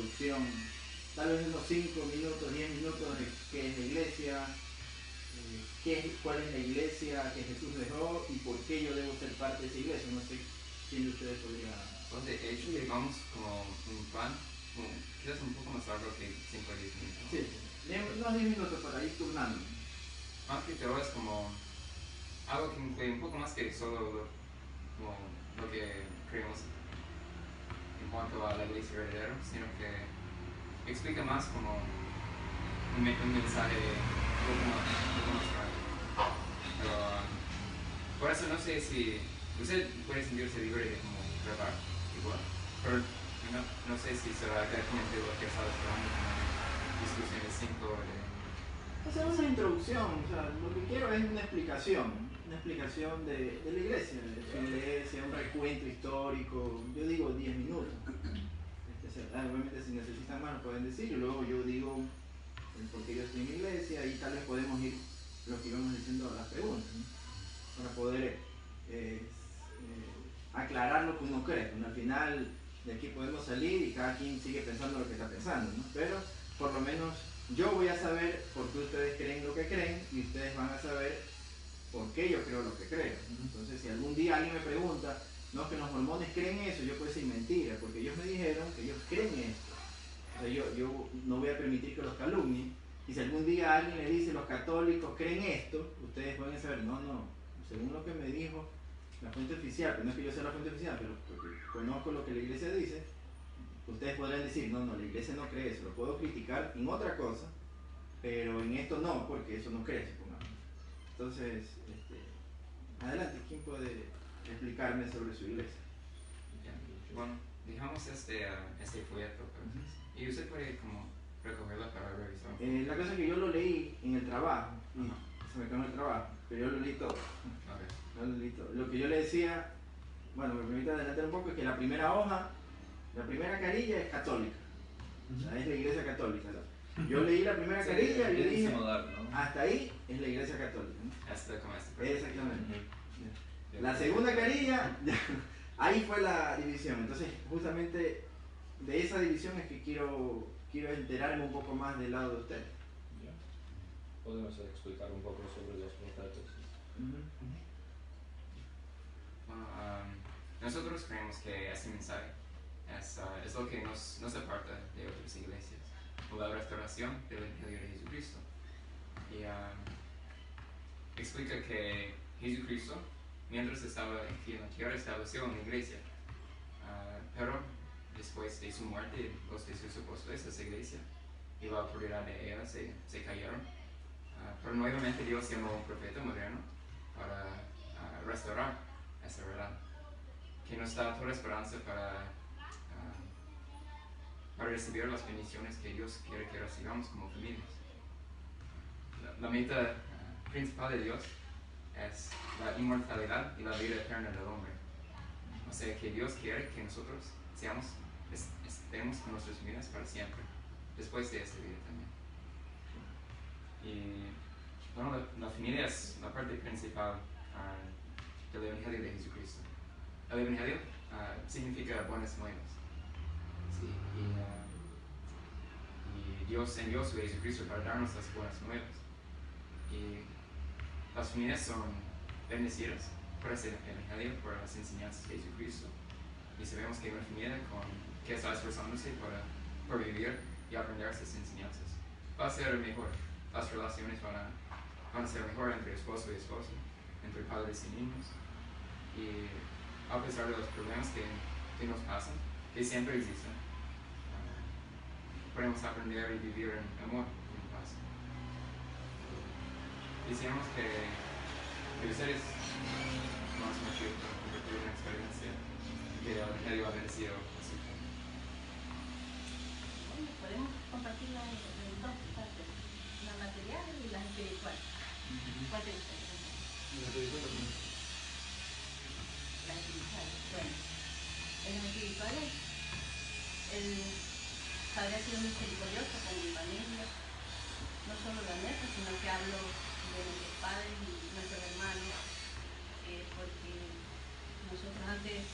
introducción, tal vez unos 5 minutos, 10 minutos de qué es la iglesia, cuál es la iglesia que Jesús dejó y por qué yo debo ser parte de esa iglesia. No sé quién de ustedes podría... Pues de hecho, digamos como un plan, quizás un poco más largo que 5 o 10 minutos. Sí, unos 10 minutos para ir turnando. Aunque todo es como algo que incluye un poco más que solo lo que creemos en cuanto a la iglesia verdadera, sino que explica más como un mensaje un poco más grande. Pero por eso no sé si usted puede sentirse libre de como grabar igual, pero no sé si será exactamente lo que estaba esperando, como discusiones 5 de... O sea, una introducción, o sea, lo que quiero es una explicación de la iglesia, un recuento histórico. Yo digo 10 minutos. Obviamente si necesitan más lo pueden decir y luego yo digo el por qué yo estoy en la iglesia y tal vez podemos ir lo que íbamos diciendo a las preguntas, ¿no? Para poder aclarar lo que uno cree. Bueno, al final de aquí podemos salir y cada quien sigue pensando lo que está pensando, ¿no? Pero por lo menos yo voy a saber por qué ustedes creen lo que creen y ustedes van a saber por qué yo creo lo que creo. Entonces, si algún día alguien me pregunta, no, que los mormones creen eso, yo puedo decir mentira, porque ellos me dijeron que ellos creen esto. O sea, yo no voy a permitir que los calumnien. Y si algún día alguien le dice, los católicos creen esto, ustedes pueden saber, no, según lo que me dijo la fuente oficial, que no es que yo sea la fuente oficial, pero porque conozco lo que la iglesia dice, ustedes podrán decir, no, la iglesia no cree eso, lo puedo criticar en otra cosa, pero en esto no, porque eso no cree, supongamos. Entonces, adelante, ¿quién puede explicarme sobre su iglesia? Bueno, dejamos este folleto, y usted puede como recogerlo para revisar. La cosa es que yo lo leí en el trabajo, y se me quedó en el trabajo, pero yo lo leí todo. Okay. Yo lo leí todo. Lo que yo le decía, bueno, me permite adelantar un poco, es que la primera hoja, la primera carilla es católica, o sea, es la iglesia católica, ¿no? Yo leí la primera carilla y le dije, ¿no? Hasta ahí es la iglesia católica, ¿no? Hasta como este. Exactamente. La segunda carilla, ahí fue la división. Entonces, justamente de esa división es que quiero enterarme un poco más del lado de usted. Podemos explicar un poco sobre los procesos. Bueno, nosotros creemos que este mensaje es lo que nos aparta de otras iglesias, la restauración del Evangelio de Jesucristo. Y explica que Jesucristo, mientras estaba aquí en la tierra, estableció una iglesia, pero después de su muerte, los de sus apóstoles, esa iglesia y la autoridad de ella se cayeron. Pero nuevamente Dios llamó a un profeta moderno para restaurar esa verdad, que nos da toda esperanza para recibir las bendiciones que Dios quiere que recibamos como familias. La meta principal de Dios es la inmortalidad y la vida eterna del hombre. O sea que Dios quiere que nosotros estemos con nuestras familias para siempre, después de esta vida también. Y bueno, la familia es la parte principal del Evangelio de Jesucristo. El Evangelio significa buenas nuevas. Sí, y Dios envió a su Jesucristo para darnos las buenas nuevas. Y las familias son bendecidas por ese Evangelio, por las enseñanzas de Jesucristo. Y sabemos que una familia que está esforzándose por vivir y aprender esas enseñanzas va a ser mejor. Las relaciones van a ser mejor entre esposo y esposa, entre padres y niños. Y a pesar de los problemas que nos pasan, que siempre existen, podemos aprender y vivir en amor y en paz. Decíamos que ustedes no es motivo para compartir una experiencia que el Evangelio ha bendecido a su familia. Bueno, podemos compartirla en dos partes, la material y la espiritual. ¿Cuál te gustaría? La espiritual. La espiritual, bueno. En las espirituales, el Padre ha sido misericordioso con mi familia, no solo la nuestra, sino que hablo de nuestros padres y nuestros hermanos, porque nosotros antes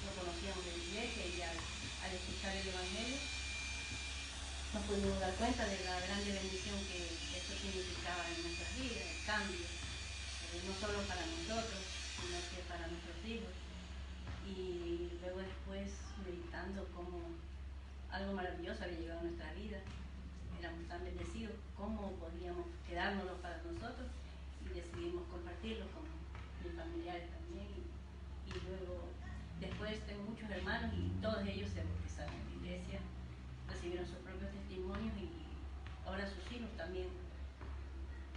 no conocíamos de la iglesia y al escuchar el Evangelio nos pudimos dar cuenta de la grande bendición que esto significaba en nuestras vidas, el cambio, no solo para nosotros, sino que para nuestros hijos. Y luego después meditando como algo maravilloso había llegado a nuestra vida, éramos tan bendecidos, cómo podíamos quedárnoslo para nosotros, y decidimos compartirlo con mis familiares también. Y luego después tengo muchos hermanos y todos ellos se bautizaron en la iglesia, recibieron sus propios testimonios, y ahora sus hijos también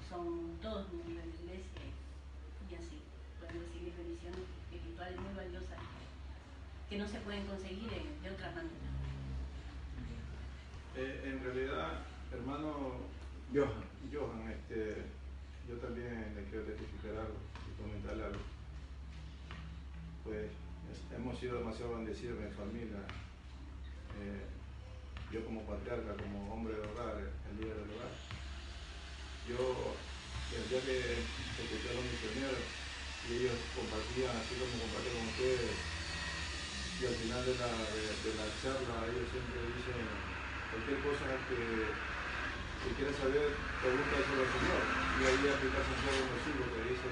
son todos miembros de la iglesia, y así pueden recibir bendiciones espirituales muy valiosas que no se pueden conseguir de otra manera. En realidad, hermano Johan. Johan, yo también le quiero testificar algo y comentarle algo. Pues hemos sido demasiado bendecidos en mi familia. Yo como patriarca, como hombre de hogar, el líder del hogar. Yo, el día que escuché a los misioneros y ellos compartían, así como comparten con ustedes, y al final de la charla ellos siempre dicen cualquier cosa que quieras saber, pregunta sobre el Señor. Y ahí aplica Santiago en los siglos que dice,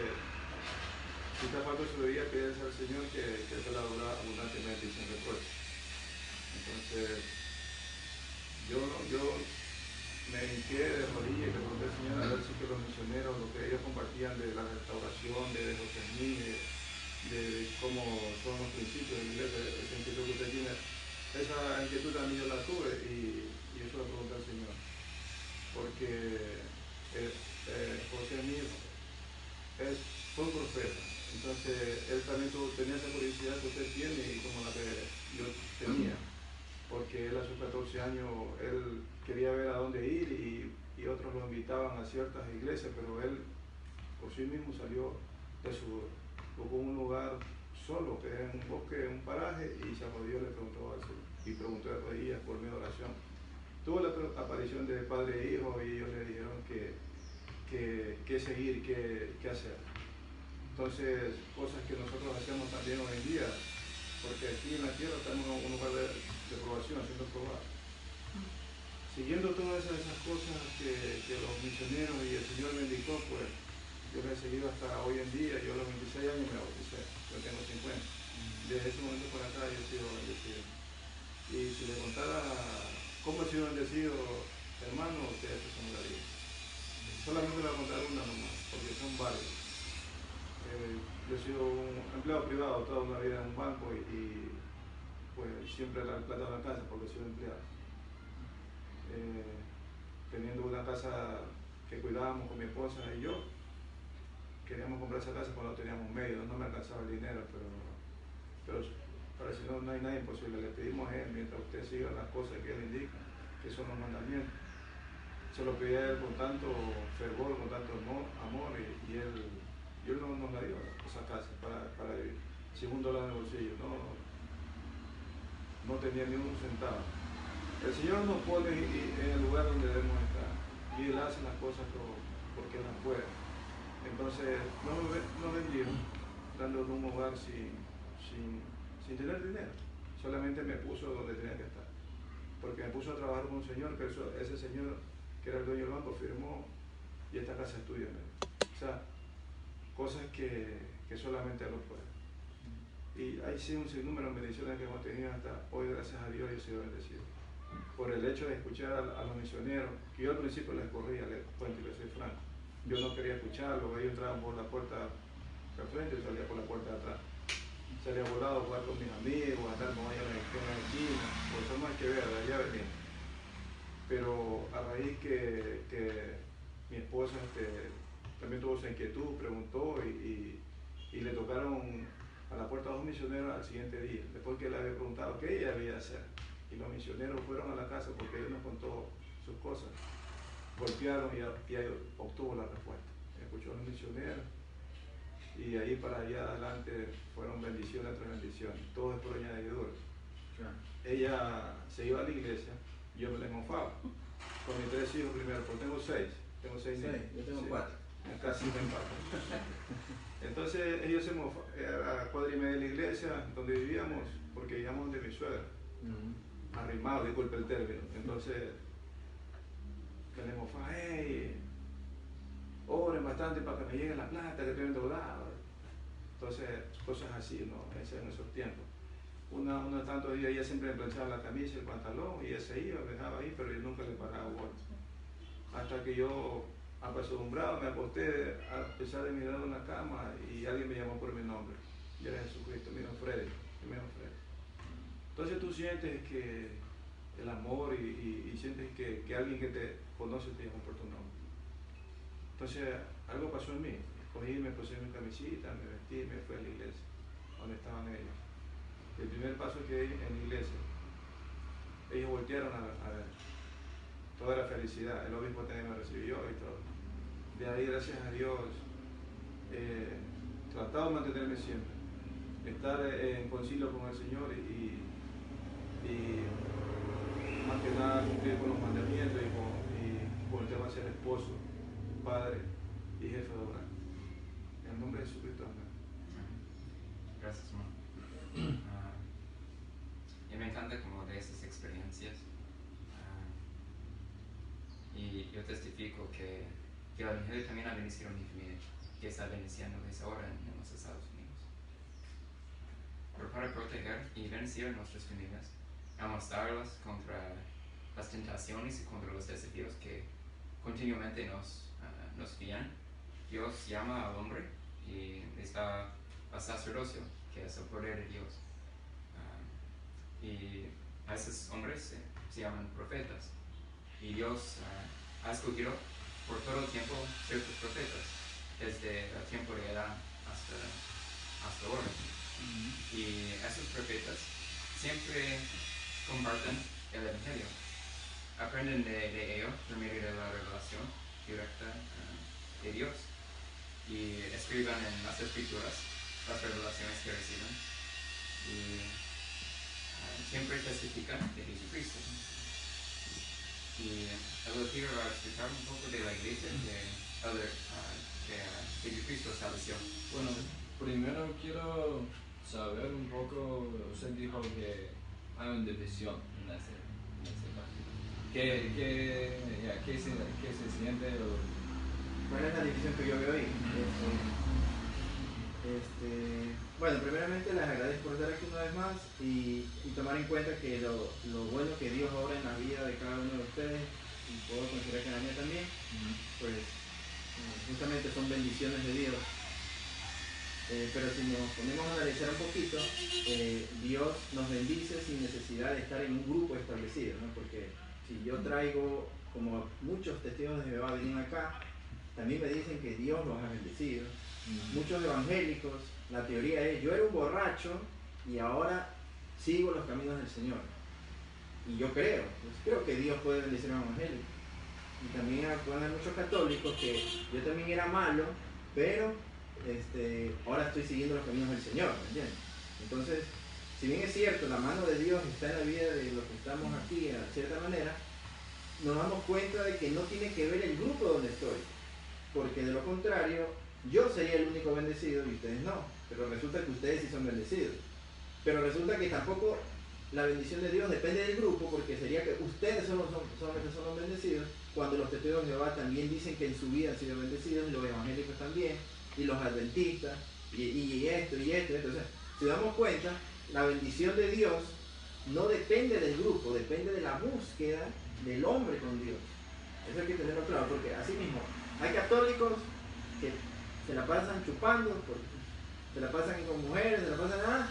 si está falta su día, pídele al Señor que te la dará abundantemente y sin reproche. Entonces, yo me hinqué de rodillas y le pregunté al Señor a ver si que los misioneros, lo que ellos compartían de la restauración, de José Smith, de cómo son los principios de la iglesia, esa inquietud que usted tiene, esa inquietud también yo la tuve y eso le pregunté al Señor. Porque José Smith fue un profeta, entonces él también tenía esa curiosidad que usted tiene y como la que yo tenía, porque él a sus 14 años, él quería ver a dónde ir y otros lo invitaban a ciertas iglesias, pero él por sí mismo salió buscó un lugar solo, que era un bosque, un paraje, y se arrodilló, le preguntó al Señor, y preguntó de rodillas por mi oración. Tuvo la aparición de padre e hijo y ellos le dijeron qué seguir, qué hacer. Entonces, cosas que nosotros hacemos también hoy en día, porque aquí en la tierra estamos en un lugar de probación, siendo probados. Siguiendo todas esas cosas que los misioneros y el Señor me indicó, pues yo le he seguido hasta hoy en día. Yo a los 26 años me bauticé, yo tengo 50. Desde ese momento para acá yo he sido bendecido. Y si le contara cómo he sido bendecido, hermano, ustedes se asombrarían. Solamente le voy a contar una nomás, porque son varios. Yo he sido un empleado privado toda una vida en un banco y pues siempre la plata en la casa porque he sido empleado. Teniendo una casa que cuidábamos con mi esposa y yo, queríamos comprar esa casa cuando no teníamos medios, no me alcanzaba el dinero, pero para si no hay nada imposible. Le pedimos a él, mientras usted siga las cosas que él indica, que son los mandamientos. Se lo pedí a él con tanto fervor, con tanto amor y él nos la dio, esa casa, para vivir. Sin $1 en el bolsillo, no tenía ni un centavo. El Señor nos pone en el lugar donde debemos estar y Él hace las cosas porque Él las puede. Entonces, no vendieron dándonos un hogar sin tener dinero. Solamente me puso donde tenía que estar. Porque me puso a trabajar con un señor, que ese señor, que era el dueño del banco, firmó y esta casa es tuya. O sea, cosas que solamente Él lo puede. Y hay sí un sinnúmero de bendiciones que hemos tenido hasta hoy, gracias a Dios, yo he sido bendecido. Por el hecho de escuchar a los misioneros, que yo al principio les corría, les cuento y les soy franco. Yo no quería escucharlo, ellos entraban por la puerta de frente y salía por la puerta de atrás. Salía volado a jugar con mis amigos, a estar con ellos en la esquina, por eso no hay que ver, de allá venía. Pero a raíz que mi esposa también tuvo esa inquietud, preguntó y le tocaron a la puerta 2 misioneros al siguiente día, después que le había preguntado qué ella debía hacer. Y los misioneros fueron a la casa porque él nos contó sus cosas. Golpearon y ahí obtuvo la respuesta. Escuchó a los misioneros y ahí para allá adelante fueron bendiciones tras bendiciones. Todo es por añadidura. Claro. Ella se iba a la iglesia, yo me la mofaba. Con mis 3 hijos primero, porque tengo 6. Tengo 6 niños. Yo tengo 4. Casi me empatan. Entonces ellos se mofaban a la cuadra y media de la iglesia donde vivíamos, porque vivíamos de mi suegra. Arrimado, disculpe el término. Entonces que le mofa, hey, oren bastante para que me llegue la plata, que estoy endeudado. Entonces, cosas así, ¿no? Ese en esos tiempos. Uno tantos días ella siempre me planchaba la camisa y el pantalón y ella se iba, me dejaba ahí, pero yo nunca le paraba bola. Hasta que yo, apesadumbrado, me acosté a pesar de mirar en la cama y alguien me llamó por mi nombre. Y era Jesucristo, me dijo Freddy, Entonces tú sientes que el amor y sientes que alguien que te conoce te llama por tu nombre. Entonces algo pasó en mí. Cogí, me puse mi camisita, me vestí y me fui a la iglesia, donde estaban ellos. El primer paso que di en la iglesia, ellos voltearon a ver. Toda la felicidad, el obispo también me recibió y todo. De ahí, gracias a Dios, tratado de mantenerme siempre, estar en concilio con el Señor y más que nada cumplir con los mandamientos y con el tema de ser esposo, padre y jefe de hogar. En el nombre de Jesucristo, amén. Gracias, hermano. Y me encanta como de esas experiencias. Y yo testifico que el Evangelio también ha bendecido a mi familia, que está bendiciendo desde ahora en los Estados Unidos. Pero para proteger y bendecir a nuestras familias, amostrarlas contra las tentaciones y contra los desafíos que continuamente nos guían, Dios llama al hombre y está al sacerdocio, que es el poder de Dios. Y a esos hombres se llaman profetas. Y Dios ha escogido por todo el tiempo ciertos profetas, desde el tiempo de Adán hasta ahora. Y esos profetas siempre comparten el Evangelio. Aprenden de ello por medio de la revelación directa de Dios. Y escriben en las Escrituras las revelaciones que reciben. Y siempre testifican de Jesucristo. Y el quiero explicar un poco de la iglesia que Jesucristo estableció. Bueno, primero quiero saber un poco, usted dijo que hay una división en ese partido. ¿Qué se siente? ¿Cuál es la división que yo veo ahí? Bueno, primeramente les agradezco por estar aquí una vez más y tomar en cuenta que lo bueno que Dios obra en la vida de cada uno de ustedes, y puedo considerar que en la mía también, pues justamente son bendiciones de Dios. Pero si nos ponemos a analizar un poquito, Dios nos bendice sin necesidad de estar en un grupo establecido, ¿no? Porque si yo traigo, como muchos testigos de Jehová vienen acá, también me dicen que Dios los ha bendecido. Muchos evangélicos, la teoría es, yo era un borracho y ahora sigo los caminos del Señor. Y yo creo que Dios puede bendecir a un evangélico. Y también pueden haber muchos católicos que yo también era malo, pero ahora estoy siguiendo los caminos del Señor, ¿me entiendes? Entonces, si bien es cierto, la mano de Dios está en la vida de los que estamos aquí, de cierta manera, nos damos cuenta de que no tiene que ver el grupo donde estoy, porque de lo contrario, yo sería el único bendecido y ustedes no, pero resulta que ustedes sí son bendecidos. Pero resulta que tampoco la bendición de Dios depende del grupo, porque sería que ustedes solamente son los bendecidos, cuando los testigos de Jehová también dicen que en su vida han sido bendecidos, y los evangélicos también, y los adventistas, y esto. O sea, si damos cuenta, la bendición de Dios no depende del grupo, depende de la búsqueda del hombre con Dios. Eso hay que tenerlo claro, porque así mismo hay católicos que se la pasan chupando, se la pasan con mujeres, se la pasan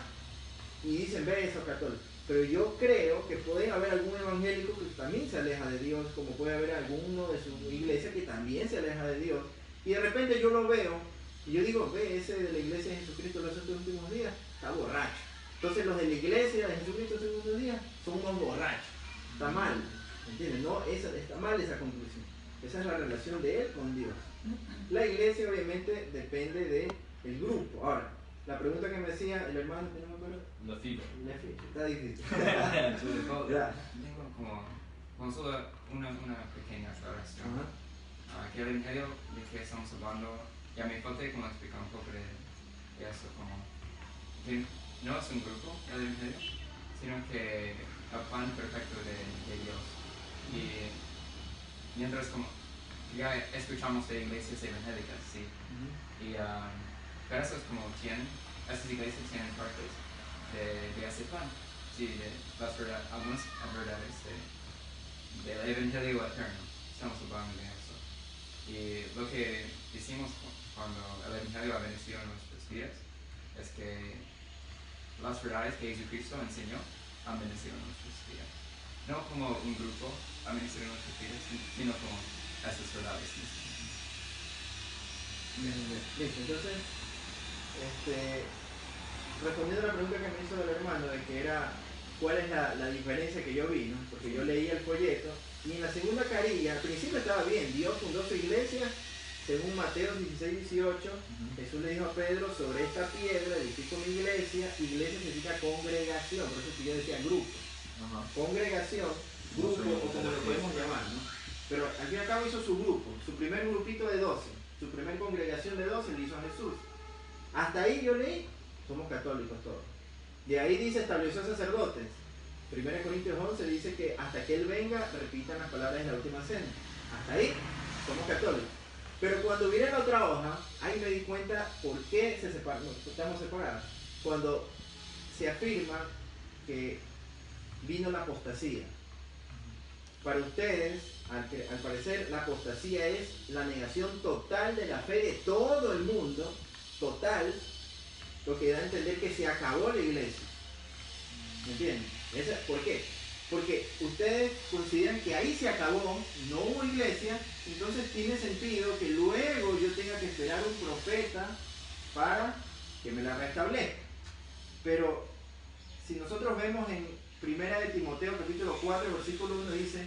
y dicen, ve esos católicos. Pero yo creo que puede haber algún evangélico que también se aleja de Dios, como puede haber alguno de su iglesia que también se aleja de Dios. Y de repente yo lo veo, y yo digo, ve, ese de la iglesia de Jesucristo de los últimos días, está borracho. Entonces los de la iglesia de Jesucristo de los últimos días son unos borrachos. Está mal, ¿me entiendes? No, está mal esa conclusión. Esa es la relación de él con Dios. La iglesia obviamente depende del grupo. Ahora, la pregunta que me decía el hermano, ¿no me acuerdo? La fila. Está difícil. Tengo como solo una pequeña aclaración. Que el Evangelio de que estamos hablando, ya me falta como explicar un poco de eso, como que no es un grupo el Evangelio, sino que el plan perfecto de Dios. Y mientras como ya escuchamos de iglesias evangélicas, sí, y pero eso es como estas iglesias tienen partes de ese plan, sí, de las verdades, algunas verdades del evangelio eterno. Estamos hablando de eso. Y lo que hicimos cuando el evangelio ha bendecido nuestras vidas es que las verdades que Jesucristo enseñó han bendecido nuestras vidas. No como un grupo ha bendecido nuestras vidas, sino como esas verdades mismas. Listo, entonces, respondiendo a la pregunta que me hizo el hermano de que era cuál es la diferencia que yo vi, ¿no? Porque yo leía el folleto y en la segunda carilla, al principio estaba bien, Dios fundó su iglesia, según Mateo 16-18, Jesús le dijo a Pedro, sobre esta piedra edifico mi iglesia, iglesia significa congregación, por eso que yo decía grupo, congregación, grupo o como lo podemos llamar, ¿no? Pero al fin y al cabo hizo su grupo, su primer grupito de 12, su primer congregación de 12 le hizo a Jesús. Hasta ahí yo leí, somos católicos todos. De ahí dice, estableció sacerdotes. 1 Corintios 11 dice que hasta que Él venga, repitan las palabras de la última cena. Hasta ahí, somos católicos. Pero cuando viene la otra hoja, ahí me di cuenta por qué estamos separados. Cuando se afirma que vino la apostasía. Para ustedes, al parecer, la apostasía es la negación total de la fe de todo el mundo, total, lo que da a entender que se acabó la iglesia. ¿Me entienden? ¿Por qué? Porque ustedes consideran que ahí se acabó, no hubo iglesia, entonces tiene sentido que luego yo tenga que esperar un profeta para que me la restablezca. Pero si nosotros vemos en 1 de Timoteo capítulo 4 versículo 1 dice,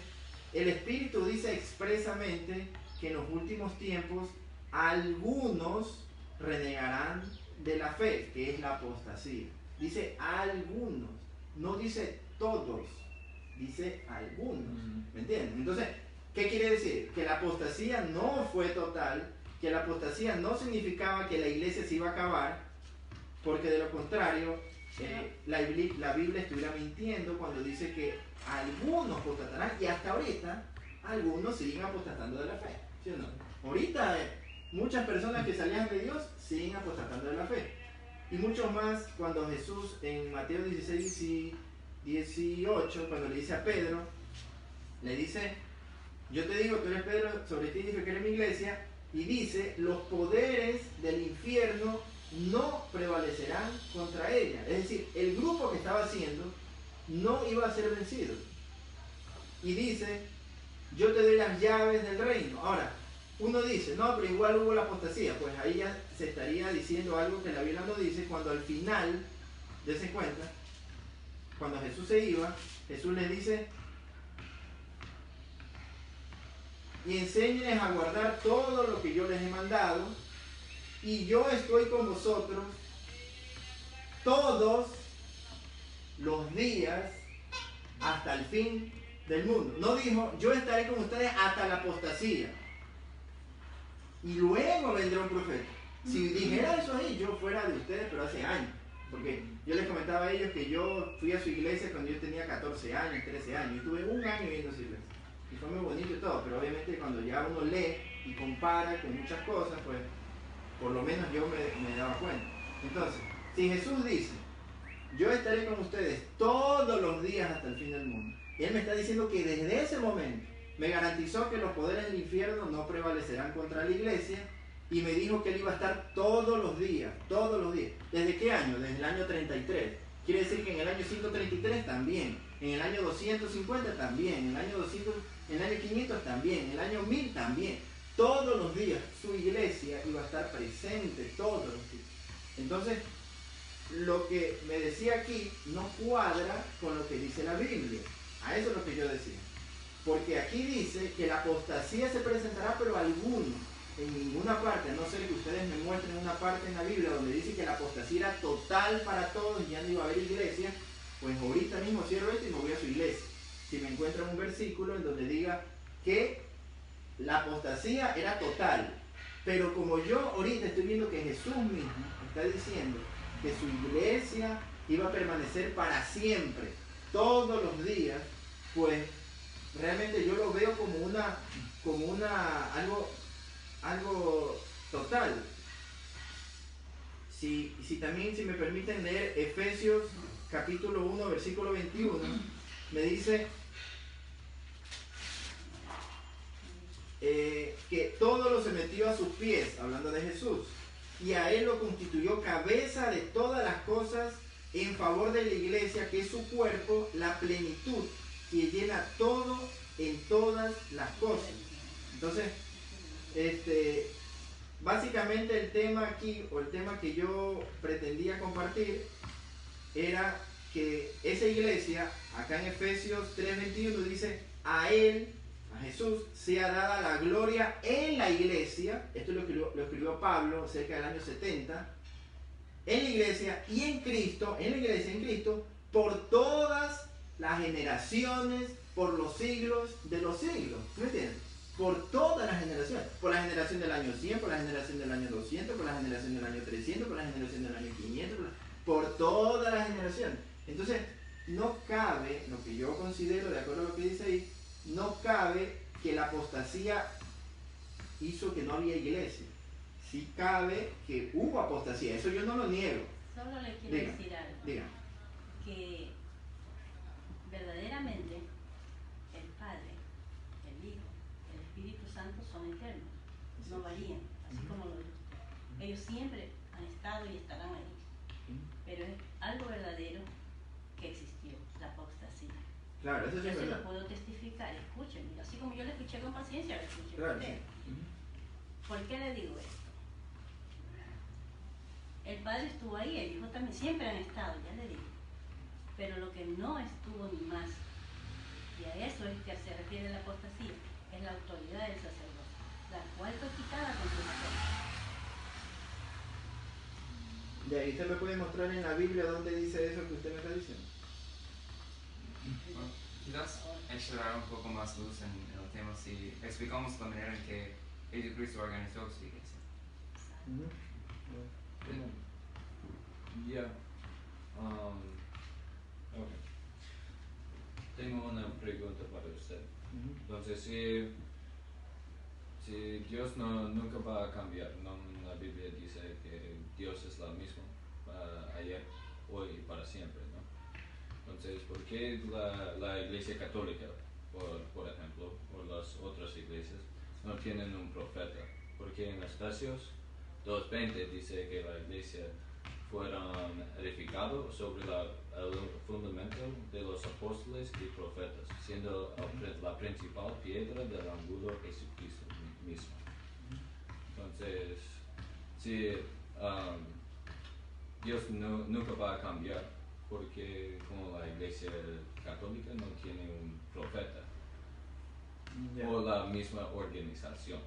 el Espíritu dice expresamente que en los últimos tiempos algunos renegarán de la fe, que es la apostasía. Dice algunos, no dice todos, dice algunos. ¿Me entienden? Entonces, ¿qué quiere decir? Que la apostasía no fue total, que la apostasía no significaba que la iglesia se iba a acabar, porque de lo contrario, la Biblia estuviera mintiendo cuando dice que algunos apostatarán, y hasta ahorita algunos siguen apostatando de la fe, ¿sí o no? Ahorita muchas personas que salían de Dios siguen apostatando de la fe, y muchos más cuando Jesús en Mateo 16 y 18, cuando le dice a Pedro, le dice, yo te digo, tú eres Pedro, sobre ti edificaré mi iglesia, y dice, los poderes del infierno no prevalecerán contra ella. Es decir, el grupo que estaba haciendo no iba a ser vencido. Y dice, yo te doy las llaves del reino. Ahora, uno dice, no, pero igual hubo la apostasía. Pues ahí ya se estaría diciendo algo que la Biblia no dice, cuando al final, dense cuenta, cuando Jesús se iba, Jesús les dice, y enséñenles a guardar todo lo que yo les he mandado, y yo estoy con vosotros todos los días hasta el fin del mundo. No dijo, yo estaré con ustedes hasta la apostasía, y luego vendrá un profeta. Si dijera eso ahí, yo fuera de ustedes, pero hace años. Porque yo les comentaba a ellos que yo fui a su iglesia cuando yo tenía 14 años, 13 años, y tuve un año viendo su iglesia. Y fue muy bonito y todo, pero obviamente cuando ya uno lee y compara con muchas cosas, pues por lo menos yo me daba cuenta. Entonces, si Jesús dice, yo estaré con ustedes todos los días hasta el fin del mundo, y Él me está diciendo que desde ese momento me garantizó que los poderes del infierno no prevalecerán contra la iglesia, y me dijo que Él iba a estar todos los días. ¿Desde qué año? Desde el año 33. Quiere decir que en el año 133 también, en el año 250 también, en el año 200, en el año 500 también, en el año 1000 también. Todos los días su iglesia iba a estar presente, todos los días. Entonces, lo que me decía aquí no cuadra con lo que dice la Biblia. A eso es lo que yo decía. Porque aquí dice que la apostasía se presentará, pero algunos. En ninguna parte, a no ser que ustedes me muestren una parte en la Biblia donde dice que la apostasía era total para todos y ya no iba a haber iglesia, pues ahorita mismo cierro esto y me voy a su iglesia. Si me encuentro un versículo en donde diga que la apostasía era total, pero como yo ahorita estoy viendo que Jesús mismo está diciendo que su iglesia iba a permanecer para siempre, todos los días, pues realmente yo lo veo como como algo total. Si también, si me permiten leer Efesios capítulo 1, versículo 21, me dice que todo lo sometió a sus pies, hablando de Jesús, y a él lo constituyó cabeza de todas las cosas en favor de la iglesia, que es su cuerpo, la plenitud, que llena todo en todas las cosas. Entonces, básicamente el tema aquí, o el tema que yo pretendía compartir, era que esa iglesia, acá en Efesios 3:21 dice, a él, a Jesús, sea dada la gloria en la iglesia. Esto lo escribió Pablo cerca del año 70, en la iglesia y en Cristo, en la iglesia y en Cristo, por todas las generaciones, por los siglos de los siglos. ¿Me entiendes? Por todas las generaciones, por la generación del año 100, por la generación del año 200, por la generación del año 300, por la generación del año 500, por todas las generaciones. Entonces, no cabe, lo que yo considero, de acuerdo a lo que dice ahí, no cabe que la apostasía hizo que no había iglesia. Sí cabe que hubo apostasía, eso yo no lo niego. Solo le quiero decir algo. Dígame. Que verdaderamente el Padre, el Hijo, el Espíritu Santo son eternos, no varían, así como lo dice usted. Ellos siempre han estado y estarán ahí, pero es algo verdadero que existió, la apostasía. Claro, eso sí Yo es se lo verdad. puedo testificar, escúchenme, así como yo le escuché con paciencia, le escuché Claro, a usted. sí. ¿Por qué le digo esto? El Padre estuvo ahí, el Hijo también, siempre han estado, ya le digo. Pero lo que no estuvo ni más, y a eso es que se refiere la apostasía, es la autoridad del sacerdote, la cual fue quitada con su muerte. Ya, ¿y usted me puede mostrar en la Biblia dónde dice eso que usted me está diciendo? Bueno, quizás echar un poco más luz en el tema si explicamos la manera en que Jesucristo organizó su iglesia. Ya. Ok. Tengo una pregunta para usted. Entonces, si Dios nunca va a cambiar, no, la Biblia dice que Dios es la misma ayer, hoy y para siempre, ¿no? Entonces, ¿por qué la Iglesia Católica, por ejemplo, o las otras iglesias, no tienen un profeta? Porque en Efesios 2:20 dice que la iglesia fueron edificados sobre el fundamento de los apóstoles y profetas, siendo la principal piedra del ángulo Jesucristo mismo. Entonces, si Dios nunca va a cambiar, porque como la iglesia católica no tiene un profeta, o la misma organización.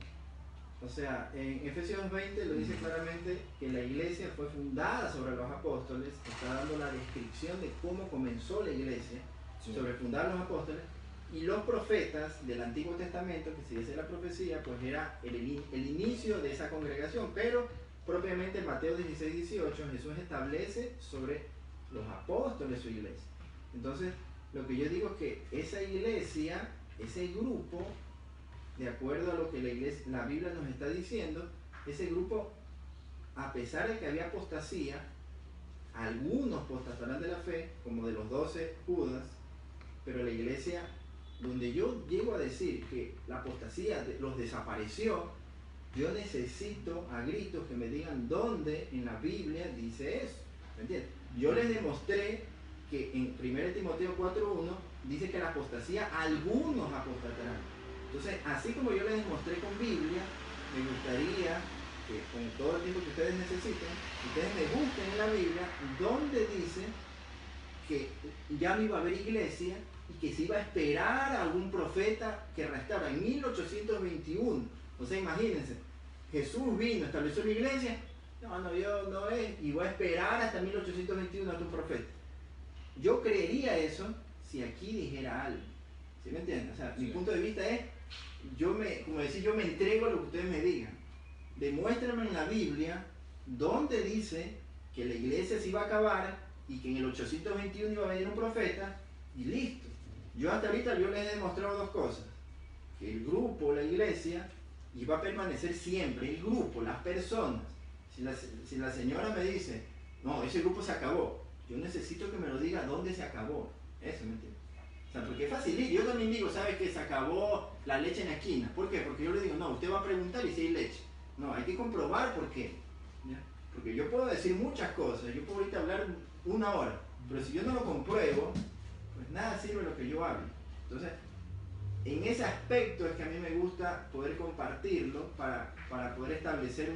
O sea, en Efesios 20 lo dice claramente que la iglesia fue fundada sobre los apóstoles, está dando la descripción de cómo comenzó la iglesia, Sí. sobre fundar los apóstoles, y los profetas del Antiguo Testamento, que si dice la profecía, pues era el inicio de esa congregación, pero propiamente en Mateo 16-18 Jesús establece sobre los apóstoles su iglesia. Entonces, lo que yo digo es que esa iglesia, ese grupo, de acuerdo a lo que la Biblia nos está diciendo, ese grupo, a pesar de que había apostasía, algunos apostatarán de la fe, como de los 12 Judas, pero la iglesia, donde yo llego a decir que la apostasía los desapareció, yo necesito a gritos que me digan dónde en la Biblia dice eso. ¿Me entiendes? Yo les demostré que en 1 Timoteo 4:1 dice que la apostasía, algunos apostatarán. Entonces, así como yo les demostré con Biblia, me gustaría que con todo el tiempo que ustedes necesiten, ustedes me busquen en la Biblia donde dice que ya no iba a haber iglesia y que se iba a esperar a algún profeta que restaura en 1821. O sea, imagínense, Jesús vino, estableció la iglesia, yo no es, y voy a esperar hasta 1821 a un profeta. Yo creería eso si aquí dijera algo. ¿Sí me entienden? O sea, mi punto de vista es, como decir, yo me entrego a lo que ustedes me digan. Demuéstrenme en la Biblia donde dice que la iglesia se iba a acabar y que en el 821 iba a venir un profeta y listo. Yo hasta ahorita les he demostrado dos cosas. que el grupo, la iglesia, y va a permanecer siempre, el grupo, las personas. Si la señora me dice, no, ese grupo se acabó, yo necesito que me lo diga dónde se acabó. Eso, ¿me entiendes? O sea, porque es facilito. Yo también digo, ¿sabes qué? Se acabó la leche en la esquina. ¿Por qué? Porque yo le digo, no, usted va a preguntar y si hay leche. No, hay que comprobar por qué. ¿Ya? Porque yo puedo decir muchas cosas, yo puedo ahorita hablar 1 hora, pero si yo no lo compruebo, pues nada sirve lo que yo hable. Entonces, en ese aspecto es que a mí me gusta poder compartirlo para poder establecer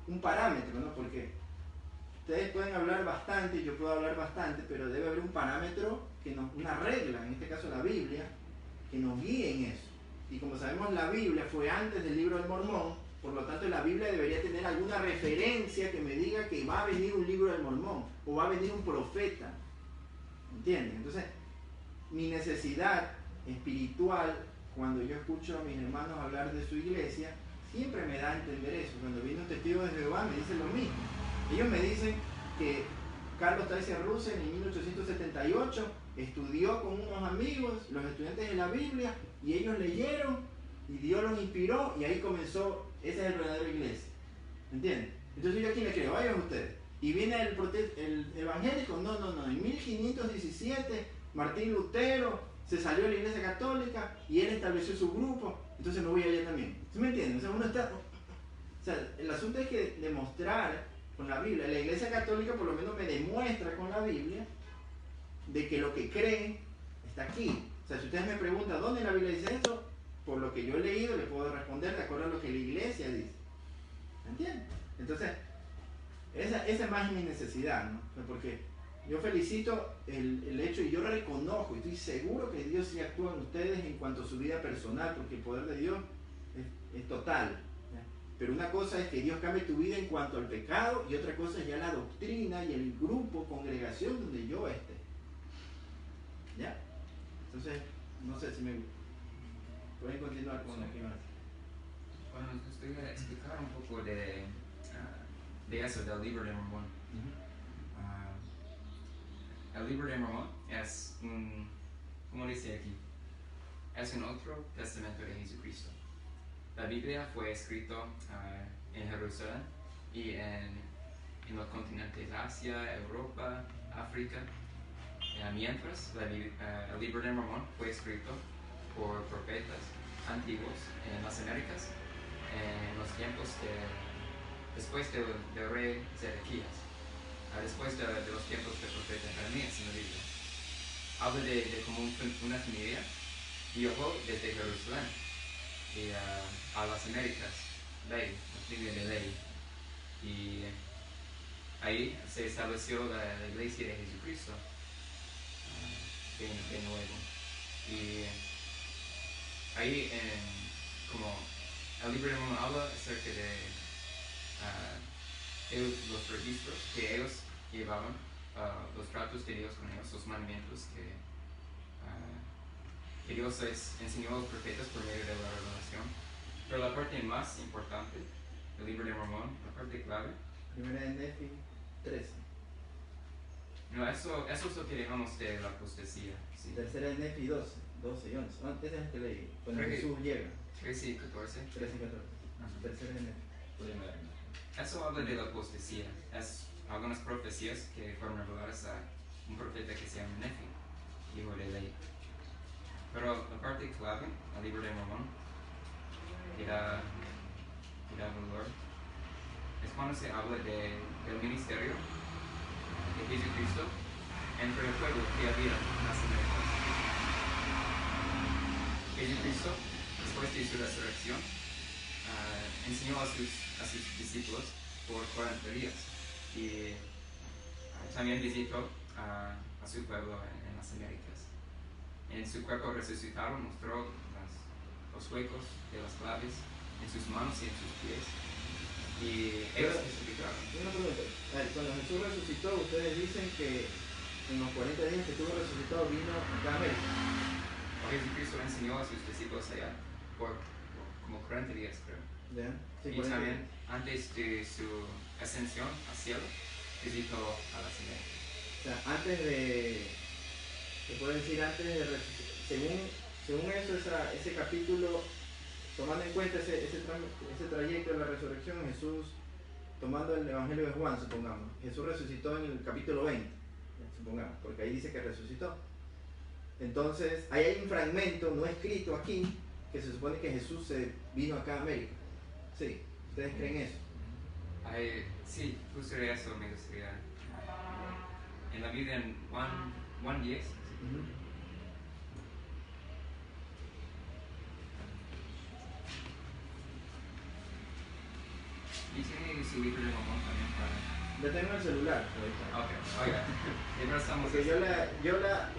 un parámetro, ¿no? Porque ustedes pueden hablar bastante, yo puedo hablar bastante, pero debe haber un parámetro, una regla, en este caso la Biblia, que nos guíe en eso. Y como sabemos, la Biblia fue antes del libro del Mormón, por lo tanto la Biblia debería tener alguna referencia que me diga que va a venir un libro del Mormón, o va a venir un profeta. ¿Entienden? Entonces, mi necesidad espiritual, cuando yo escucho a mis hermanos hablar de su iglesia, siempre me da a entender eso. Cuando viene un testigo de Jehová me dice lo mismo. Ellos me dicen que Carlos Tracy Russell en 1878 estudió con unos amigos, los estudiantes de la Biblia, y ellos leyeron y Dios los inspiró y ahí comenzó, esa es la verdadera iglesia. ¿Entienden? Entonces yo a quién le creo, vayan ustedes. Y viene el evangélico, no, en 1517 Martín Lutero se salió de la iglesia católica y él estableció su grupo, entonces me voy allá también. ¿Sí me entienden? O sea, el asunto es que demostrar con la Biblia, la iglesia católica por lo menos me demuestra con la Biblia de que lo que creen está aquí. O sea, si ustedes me preguntan dónde en la Biblia dice esto, por lo que yo he leído le puedo responder de acuerdo a lo que la iglesia dice. ¿Me entienden? Entonces, esa es más mi necesidad, ¿no? Porque yo felicito el hecho y yo reconozco y estoy seguro que Dios sí actúa en ustedes en cuanto a su vida personal, porque el poder de Dios es total. ¿Ya? Pero una cosa es que Dios cambie tu vida en cuanto al pecado y otra cosa es ya la doctrina y el grupo, congregación donde yo esté. ¿Ya? Entonces, no sé si me pueden continuar con lo que más. Bueno, estoy a explicar un poco de eso, del libro de Mormón. El libro de Mormón es como dice aquí, es un otro testamento de Jesucristo. La Biblia fue escrita en Jerusalén y en los continentes Asia, Europa, África. Mientras el libro de Mormón fue escrito por profetas antiguos en las Américas en los tiempos después del rey Zedequías, después de los tiempos del profeta Jeremías en la Biblia. Habla de como una familia viajó desde Jerusalén y a las Américas, la familia de ley, y ahí se estableció la iglesia de Jesucristo de nuevo. Y ahí como el libro de Mormón habla acerca de los registros que ellos llevaban, los tratos de Dios con ellos, los mandamientos que Dios les enseñó a los profetas por medio de la revelación. Pero la parte más importante del libro de Mormón, la parte clave, Primera de Nefi 13. no, eso es lo que llamamos de la apostasía. Sí. Tercera de Nefi 12 y 11. Antes es el que leí, cuando Creo que- Jesús llega. 13 y 14. 13 y 14. Tercera de Nefi. Primera. Eso habla de la apostasía. Es algunas profecías que fueron reveladas a un profeta que se llama Nefi, hijo de Ley. Pero la parte clave del libro de Mormón era valor. Es cuando se habla del ministerio de Jesucristo entre el pueblo que había en las Américas. Jesucristo, después de su resurrección, enseñó a sus discípulos por 40 días y también visitó a su pueblo en las Américas. En su cuerpo resucitado mostró los huecos de las claves en sus manos y en sus pies y ellos testificaron. Una pregunta. A ver, cuando Jesús resucitó, ustedes dicen que en los 40 días que estuvo resucitado vino acá a América. Jesucristo enseñó a sus discípulos allá por como 40 días, creo. ¿Ya? Sí, Y 40 también, días. antes de su ascensión al cielo, visitó a las Américas. O sea, antes de, se puede decir antes de resucitar, según eso, ese capítulo tomando en cuenta ese trayecto de la resurrección, Jesús, tomando el Evangelio de Juan, supongamos, Jesús resucitó en el capítulo 20, supongamos, porque ahí dice que resucitó. Entonces, ahí hay un fragmento no escrito aquí, que se supone que Jesús se vino acá a América. Sí, ¿ustedes creen eso? Sí, justo eso me gustaría. En la Biblia, en Juan 10, y tiene su libro de Mormón también para... Yo tengo el celular. Ahorita. Ok, oiga, ya estamos... Porque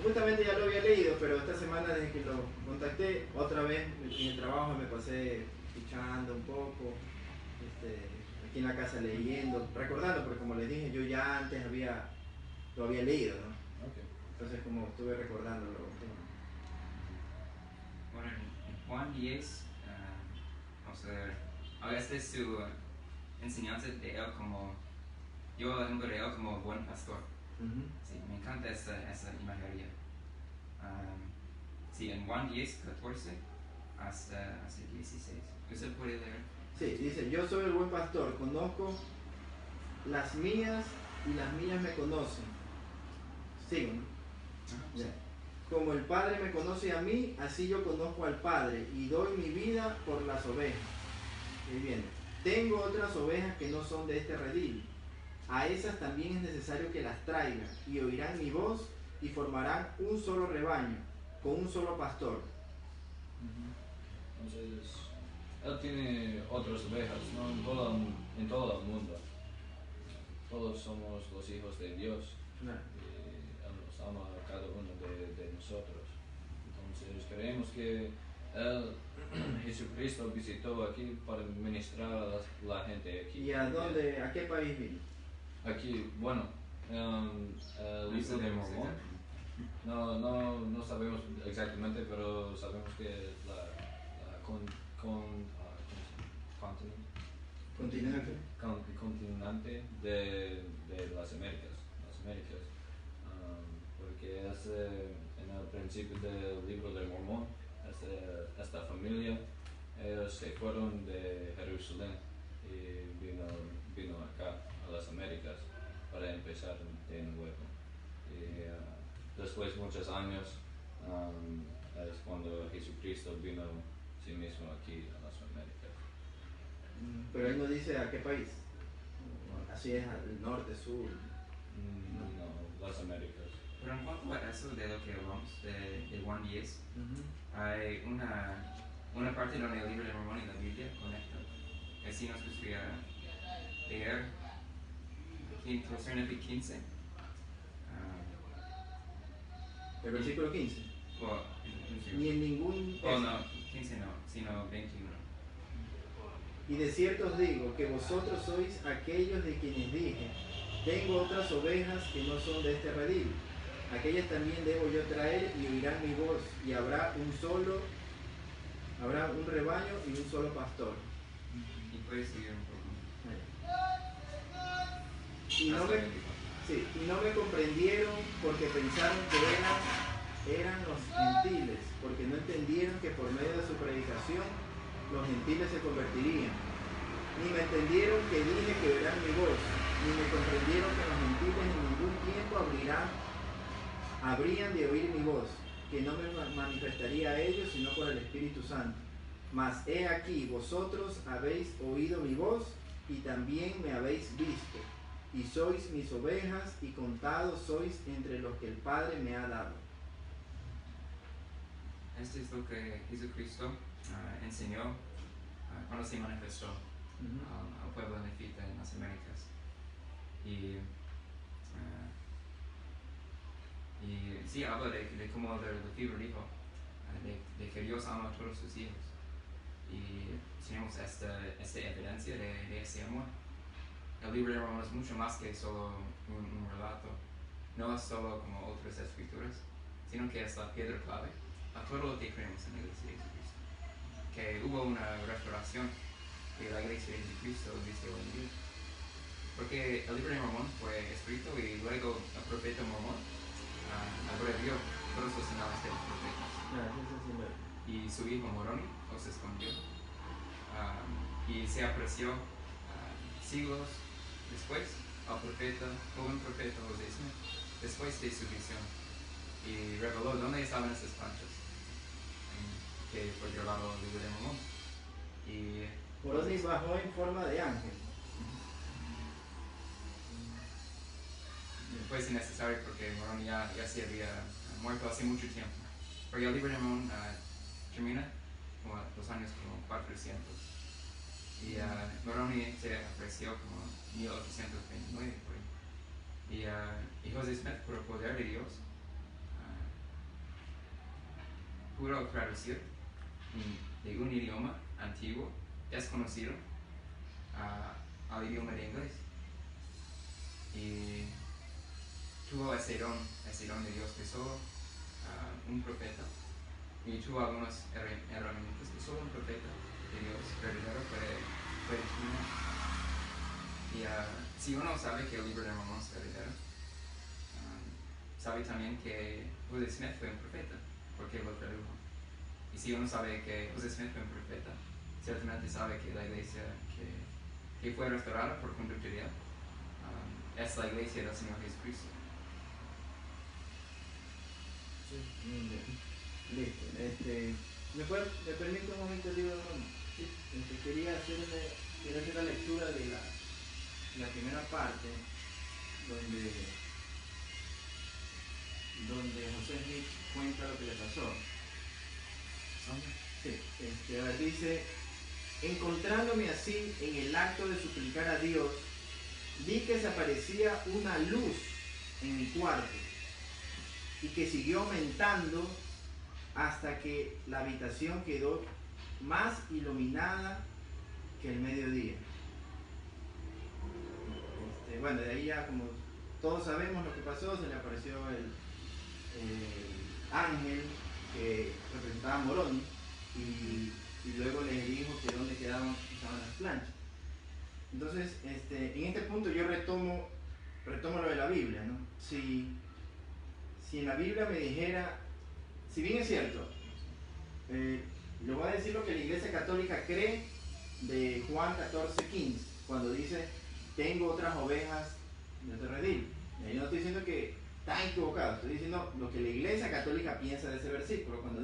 justamente ya lo había leído, pero esta semana desde que lo contacté, otra vez en el trabajo me pasé fichando un poco, aquí en la casa leyendo, recordando, porque como les dije, yo ya antes lo había leído, ¿no? Okay. Entonces como estuve recordándolo. Bueno, en Juan 10, vamos a ver, ahora esta es su enseñanza de él como... Yo la tengo de él como buen pastor. Sí, me encanta esa imagería. Sí, en Juan 10, 14 hasta 16. ¿Usted puede leer? Sí, dice, yo soy el buen pastor, conozco las mías y las mías me conocen. Sigo, ¿no? Sí. Como el Padre me conoce a mí, así yo conozco al Padre y doy mi vida por las ovejas. Y viene, tengo otras ovejas que no son de este redil. A esas también es necesario que las traiga, y oirán mi voz, y formarán un solo rebaño, con un solo pastor. Entonces, él tiene otras ovejas, ¿no? En todo el mundo. Todos somos los hijos de Dios. Claro. Y Él nos ama a cada uno de nosotros. Entonces, creemos que Él, Jesucristo, visitó aquí para ministrar a la gente aquí. ¿Y a qué país vino? Aquí, bueno, el libro de Mormón, no sabemos exactamente, pero sabemos que continente de las Américas, porque es en el principio del libro de Mormón, esta familia, ellos se fueron de Jerusalén y vino acá a las Américas para empezar de nuevo. Y después de muchos años es cuando Jesucristo vino sí mismo aquí a las Américas. Pero él no dice a qué país. Así es, al norte, sur. No, las Américas. Pero en cuanto a eso de lo que hablamos, de Juan 10, hay una parte donde el libro de Mormón y la Biblia conectan. Así nos gustaría leer aquí en Deuteronomio 15. El versículo 15. Ni en ningún... no, 15 no, sino 21. Y de cierto os digo que vosotros sois aquellos de quienes dije, tengo otras ovejas que no son de este redil. Aquellas también debo yo traer y oirán mi voz, y habrá un rebaño y un solo pastor. Y puedes seguir un poco. Y no me comprendieron porque pensaron que eran los gentiles, porque no entendieron que por medio de su predicación los gentiles se convertirían. Ni me entendieron que dije que oirán mi voz, ni me comprendieron que los gentiles en ningún tiempo habrían de oír mi voz, que no me manifestaría a ellos sino por el Espíritu Santo. Mas he aquí, vosotros habéis oído mi voz y también me habéis visto, y sois mis ovejas y contados sois entre los que el Padre me ha dado. Esto es lo que Jesucristo enseñó cuando se manifestó al pueblo nefita en las Américas. Y sí, habla de cómo el libro dijo, de que Dios ama a todos sus hijos. Y tenemos esta evidencia de ese amor. El libro de Mormón es mucho más que solo un relato. No es solo como otras escrituras, sino que es la piedra clave a todo lo que creemos en la Iglesia de Jesucristo. Que hubo una restauración de la Iglesia de Jesucristo desde hoy en día. Porque el libro de Mormón fue escrito y luego el profeta Mormón abrevió todos los señales de los profetas. Y su hijo Moroni los escondió y se apareció siglos después al profeta, joven profeta José Smith, después de su visión, y reveló dónde estaban estas planchas, que fue grabado el libro de Mormón. Y Moroni bajó en forma de ángel. fue innecesario porque Moroni ya se había muerto hace mucho tiempo. Porque el libro de Mormón termina como los años como 400. Y Moroni se apareció como 1829 por ahí. Y José Smith, por el poder de Dios, pudo traducir de un idioma antiguo, desconocido, al idioma de inglés. Y tuvo ese don de Dios que solo un profeta, y tuvo algunas herramientas que solo un profeta de Dios verdadero puede tener. Y si uno sabe que el libro de Mormón es verdadero, sabe también que José Smith fue un profeta, porque lo tradujo. Y si uno sabe que José Smith fue un profeta, ciertamente sabe que la iglesia que fue restaurada por conductoría es la iglesia del Señor Jesucristo. Listo. ¿Me permite un momento el libro de Mormón? Sí. Quería hacer la lectura de la primera parte donde José Smith cuenta lo que le pasó. Sí. A ver, dice: encontrándome así en el acto de suplicar a Dios, vi que se aparecía una luz en mi cuarto y que siguió aumentando hasta que la habitación quedó más iluminada que el mediodía. Bueno, de ahí ya, como todos sabemos lo que pasó, se le apareció el ángel que representaba a Moroni y luego le dijo que dónde estaban las planchas. Entonces, en este punto yo retomo lo de la Biblia, ¿no? Si en la Biblia me dijera, si bien es cierto, le voy a decir lo que la Iglesia Católica cree de Juan 14:15, cuando dice: tengo otras ovejas de otro redil. Y ahí no estoy diciendo que está equivocado, estoy diciendo lo que la Iglesia Católica piensa de ese versículo. Cuando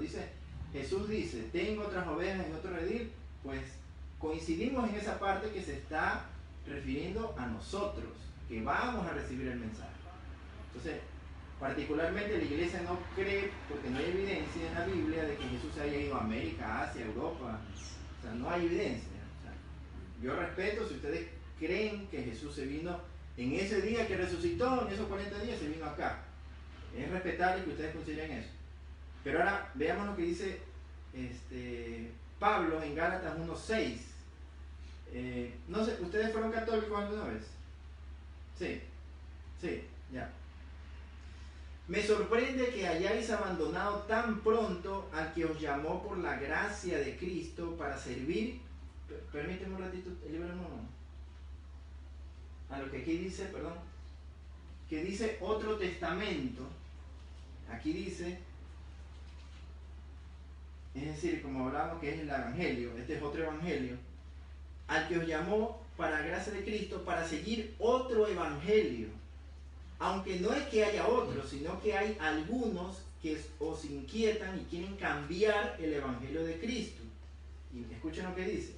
Jesús dice: tengo otras ovejas en otro redil, pues coincidimos en esa parte que se está refiriendo a nosotros, que vamos a recibir el mensaje. Entonces, particularmente la iglesia no cree, porque no hay evidencia en la Biblia de que Jesús haya ido a América, Asia, Europa. O sea, no hay evidencia. O sea, yo respeto si ustedes creen que Jesús se vino en ese día que resucitó, en esos 40 días se vino acá. Es respetable que ustedes consideren eso. Pero ahora veamos lo que dice Pablo en Gálatas 1:6. No sé, ¿ustedes fueron católicos alguna vez? Sí, ya. Me sorprende que hayáis abandonado tan pronto al que os llamó por la gracia de Cristo para servir. Permíteme un ratito, el libro no. A lo que aquí dice, perdón, que dice otro testamento. Aquí dice, es decir, como hablamos que es el evangelio, este es otro evangelio, al que os llamó para gracia de Cristo para seguir otro evangelio. Aunque no es que haya otro, sino que hay algunos que os inquietan y quieren cambiar el evangelio de Cristo. Y escuchen lo que dice: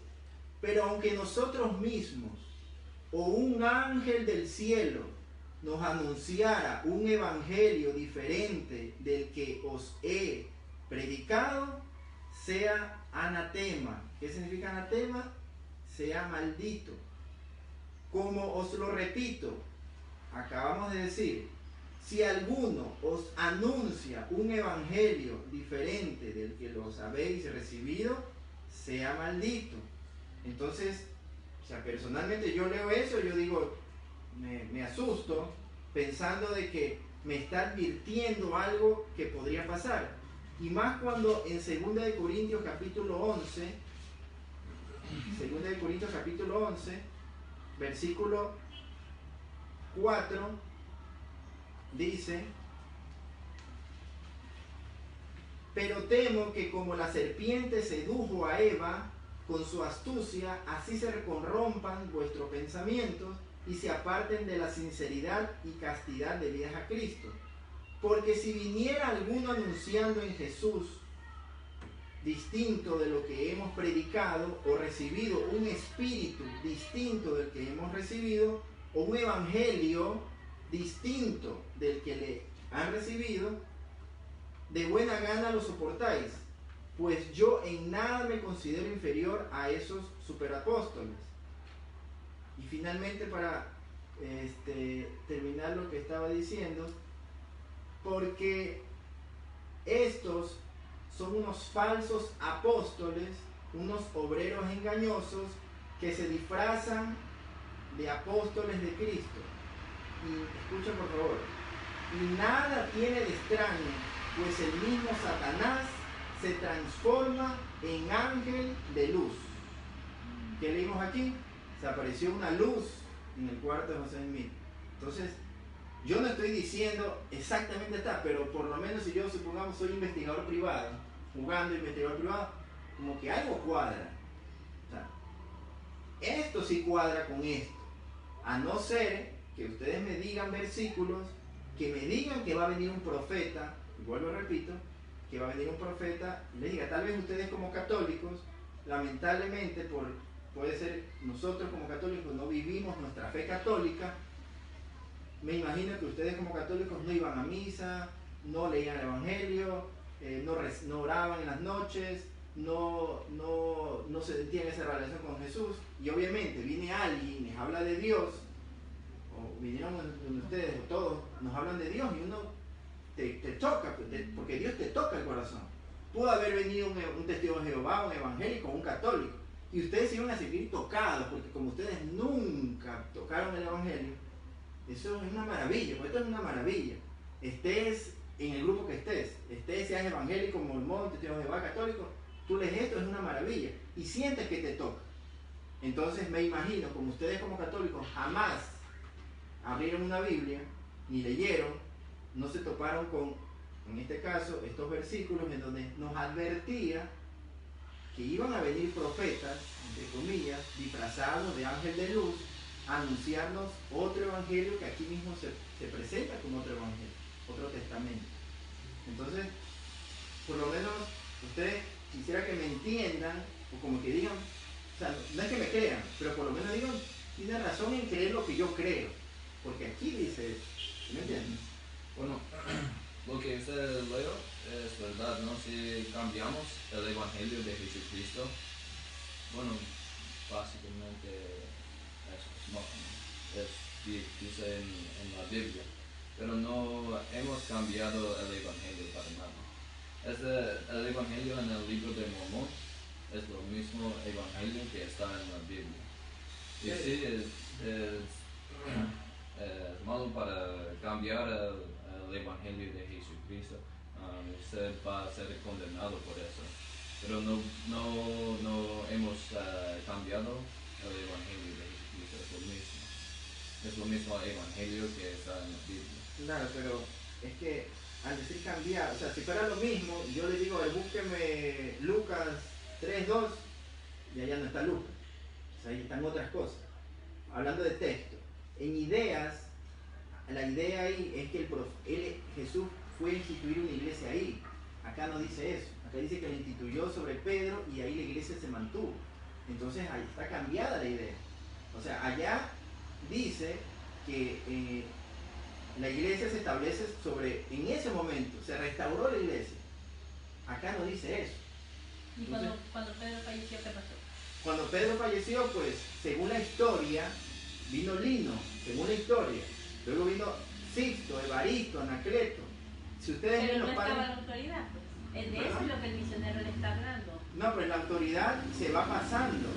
pero aunque nosotros mismos o un ángel del cielo nos anunciara un evangelio diferente del que os he predicado, sea anatema. ¿Qué significa anatema? Sea maldito. Como os lo repito, acabamos de decir, si alguno os anuncia un evangelio diferente del que los habéis recibido, sea maldito. Entonces, o sea, personalmente yo leo eso, yo digo, me asusto pensando de que me está advirtiendo algo que podría pasar. Y más cuando en 2 de Corintios capítulo 11, 2 de Corintios capítulo 11, versículo 4, dice: pero temo que como la serpiente sedujo a Eva con su astucia, así se corrompan vuestros pensamientos y se aparten de la sinceridad y castidad debidas a Cristo. Porque si viniera alguno anunciando en Jesús distinto de lo que hemos predicado, o recibido un espíritu distinto del que hemos recibido, o un evangelio distinto del que le han recibido, de buena gana lo soportáis, pues yo en nada me considero inferior a esos superapóstoles. Y finalmente, para terminar lo que estaba diciendo, porque estos son unos falsos apóstoles, unos obreros engañosos que se disfrazan de apóstoles de Cristo. Y escuchen por favor, y nada tiene de extraño, pues el mismo Satanás se transforma en ángel de luz. ¿Qué leímos aquí? Se apareció una luz en el cuarto de José Smith. Entonces, yo no estoy diciendo exactamente está, pero por lo menos si yo, supongamos, soy investigador privado, jugando investigador privado, como que algo cuadra. O sea, esto sí cuadra con esto. A no ser que ustedes me digan versículos, que me digan que va a venir un profeta, y vuelvo y repito, que va a venir un profeta, y les diga, tal vez ustedes como católicos, lamentablemente, puede ser nosotros como católicos no vivimos nuestra fe católica. Me imagino que ustedes como católicos no iban a misa, no leían el evangelio, no oraban en las noches, no sentían esa relación con Jesús. Y obviamente viene alguien y les habla de Dios, o vinieron donde ustedes, o todos nos hablan de Dios, y uno te toca, porque Dios te toca el corazón. Pudo haber venido un testigo de Jehová, un evangélico, un católico, y ustedes iban a seguir tocados, porque como ustedes nunca tocaron el evangelio, eso es una maravilla, porque esto es una maravilla. Estés en el grupo que estés, seas evangélico, mormón, testigo de Jehová, católico, tú lees esto, es una maravilla, y sientes que te toca. Entonces me imagino, como ustedes como católicos jamás abrieron una Biblia, ni leyeron, no se toparon con, en este caso, estos versículos en donde nos advertía que iban a venir profetas, entre comillas, disfrazados de ángel de luz, a anunciarnos otro evangelio que aquí mismo se presenta como otro evangelio, otro testamento. Entonces, por lo menos, ustedes quisiera que me entiendan, o como que digan, o sea, no es que me crean, pero por lo menos digan, tienen razón en creer lo que yo creo, porque aquí dice, ¿me entienden? Bueno, lo que usted leyó es verdad, ¿no? Si cambiamos el Evangelio de Jesucristo, bueno, básicamente eso, no, dice en la Biblia, pero no hemos cambiado el Evangelio para nada. El Evangelio en el libro de Mormón es lo mismo Evangelio que está en la Biblia. Y sí, es malo para cambiar el Evangelio de Jesucristo. Usted va a ser condenado por eso. Pero no hemos cambiado el Evangelio de Jesucristo, es lo mismo. Es lo mismo Evangelio que está en la Biblia. Claro, pero es que al decir cambiar, o sea, si fuera lo mismo, yo le digo, búsqueme Lucas 3:2, y allá no está Lucas. O sea, ahí están otras cosas. Hablando de texto. En ideas, la idea ahí es que Jesús fue a instituir una iglesia ahí. Acá no dice eso. Acá dice que la instituyó sobre Pedro y ahí la iglesia se mantuvo. Entonces ahí está cambiada la idea. O sea, allá dice que la iglesia se establece en ese momento, se restauró la iglesia. Acá no dice eso. ¿Y Entonces, cuando Pedro falleció, qué pasó? cuando Pedro falleció, pues, según la historia, vino Lino, según la historia. Luego vino Sixto, Evaristo, Anacleto. Si ustedes Pero ven no los estaba padres... la autoridad, pues. De eso es lo que el misionero le está hablando. No, pero la autoridad se va pasando.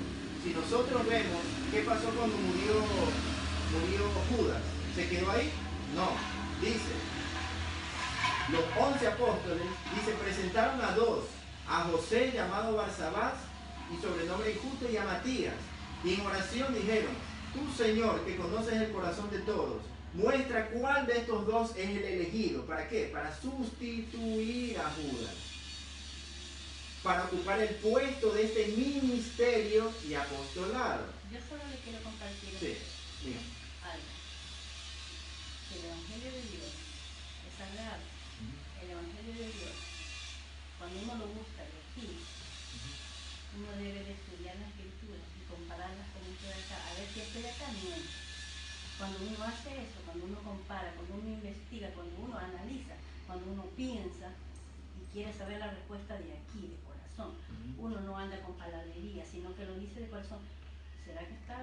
Si nosotros vemos qué pasó cuando murió Judas, ¿se quedó ahí? No. Dice, los 11 apóstoles, dice, presentaron a dos, a José llamado Barsabás y sobrenombre injusto, y a Matías. Y en oración dijeron, tú Señor, que conoces el corazón de todos, muestra cuál de estos dos es el elegido. ¿Para qué? Para sustituir a Judas. para ocupar el puesto de este ministerio y apostolado. Yo solo le quiero compartir Sí, diga. algo. Que el Evangelio de Dios es sagrado. El Evangelio de Dios, cuando uno lo busca de aquí, uno debe de estudiar las escrituras y compararlas con esto de acá, a ver si esto de acá miente. Cuando uno hace eso, cuando uno compara, cuando uno investiga, cuando uno analiza, cuando uno piensa y quiere saber la respuesta de aquí, de corazón, uno no anda con palabrería, sino que lo dice de corazón. ¿Será que está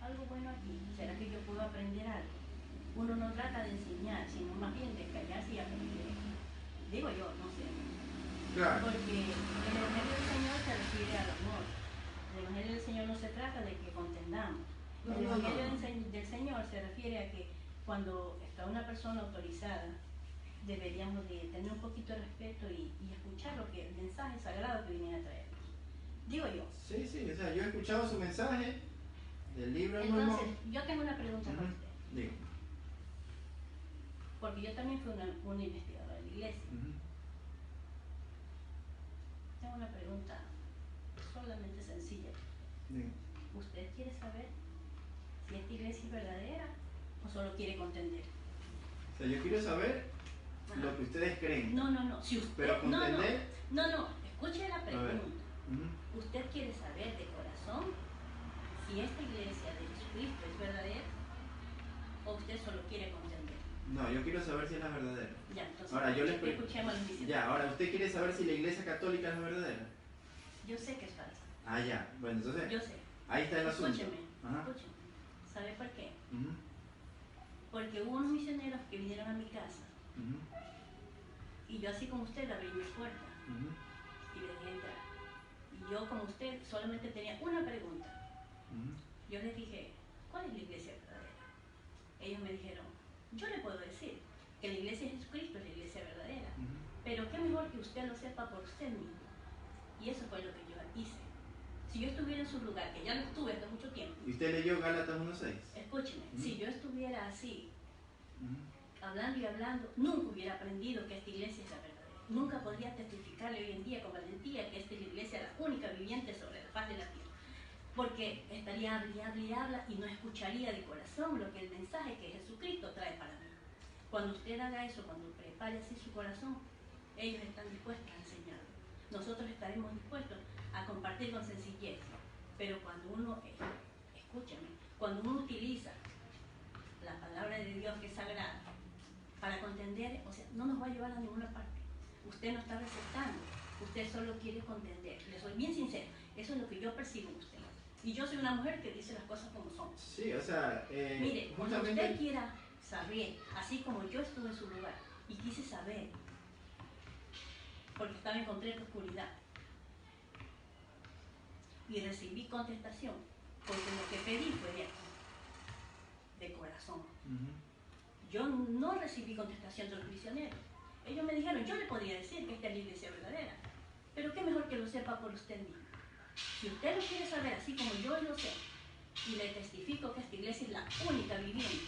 algo bueno aquí? ¿Será que yo puedo aprender algo? Uno no trata de enseñar, sino más bien de callarse y aprender. Digo yo, no sé. Claro. Porque el Evangelio del Señor se refiere al amor. El Evangelio del Señor no se trata de que contendamos. El Evangelio del Señor se refiere a que cuando está una persona autorizada, deberíamos de tener un poquito de respeto y escuchar lo que el mensaje sagrado que viene a traernos. Digo yo. Sí, sí, o sea, yo he escuchado su mensaje del libro de Entonces, Mormón. yo tengo una pregunta para usted. Digo. Porque yo también fui una investigadora de la iglesia. Tengo una pregunta solamente sencilla. Digo. ¿Usted quiere saber si esta iglesia es verdadera o solo quiere contender? O sea, yo quiero saber Ajá. lo que ustedes creen. No, no, no. Si usted, Pero contender. no. Escuche la pregunta. Ujú. ¿Usted quiere saber de corazón si esta iglesia de Jesucristo es verdadera o usted solo quiere contender? No, yo quiero saber si es la verdadera. Ya, entonces, Ahora, yo les escuchemos al misionero. Ya, ahora, ¿usted quiere saber si la iglesia católica es la verdadera? Yo sé que es falsa. Ah, ya. Bueno, entonces, Yo sé. ahí está el asunto. Escúcheme, Ajá. escúcheme. ¿Sabe por qué? Ujú, Porque hubo unos misioneros que vinieron a mi casa ujú, y yo así como usted abrí mi puerta ujú, y les dejé entrar. Y yo como usted solamente tenía una pregunta. ujú. Yo les dije, ¿cuál es la iglesia verdadera? Ellos me dijeron, yo le puedo decir que la iglesia de Jesucristo es la iglesia verdadera, pero qué mejor que usted lo sepa por usted mismo. Y eso fue lo que yo hice. Si yo estuviera en su lugar, que ya lo estuve hace mucho tiempo, ¿Y usted leyó Gálatas 1.6? escúcheme, Ujú. si yo estuviera así, Ujú. hablando y hablando, nunca hubiera aprendido que esta iglesia es la verdadera. Nunca podría testificarle hoy en día con valentía que esta es la iglesia, la única viviente sobre la faz de la tierra. Porque estaría hable y habla y no escucharía de corazón lo que el mensaje que Jesucristo trae para mí. Cuando usted haga eso, cuando prepare así su corazón, ellos están dispuestos a enseñarlo. Nosotros estaremos dispuestos a compartir con sencillez. Pero cuando uno, escúchame, cuando uno utiliza la palabra de Dios que es sagrada para contender, o sea, no nos va a llevar a ninguna parte. Usted no está recetando, usted solo quiere contender. Le soy bien sincero, eso es lo que yo percibo en usted. Y yo soy una mujer que dice las cosas como son. Sí, o sea, Mire, cuando justamente... usted quiera saber, así como yo estuve en su lugar y quise saber, porque estaba en completa oscuridad, y recibí contestación, porque lo que pedí fue de corazón. Ujú. Yo no recibí contestación de los misioneros. Ellos me dijeron, yo le podría decir que esta es la iglesia verdadera, pero qué mejor que lo sepa por usted mismo. Si usted lo quiere saber así como yo lo sé, y le testifico que esta iglesia es la única viviente,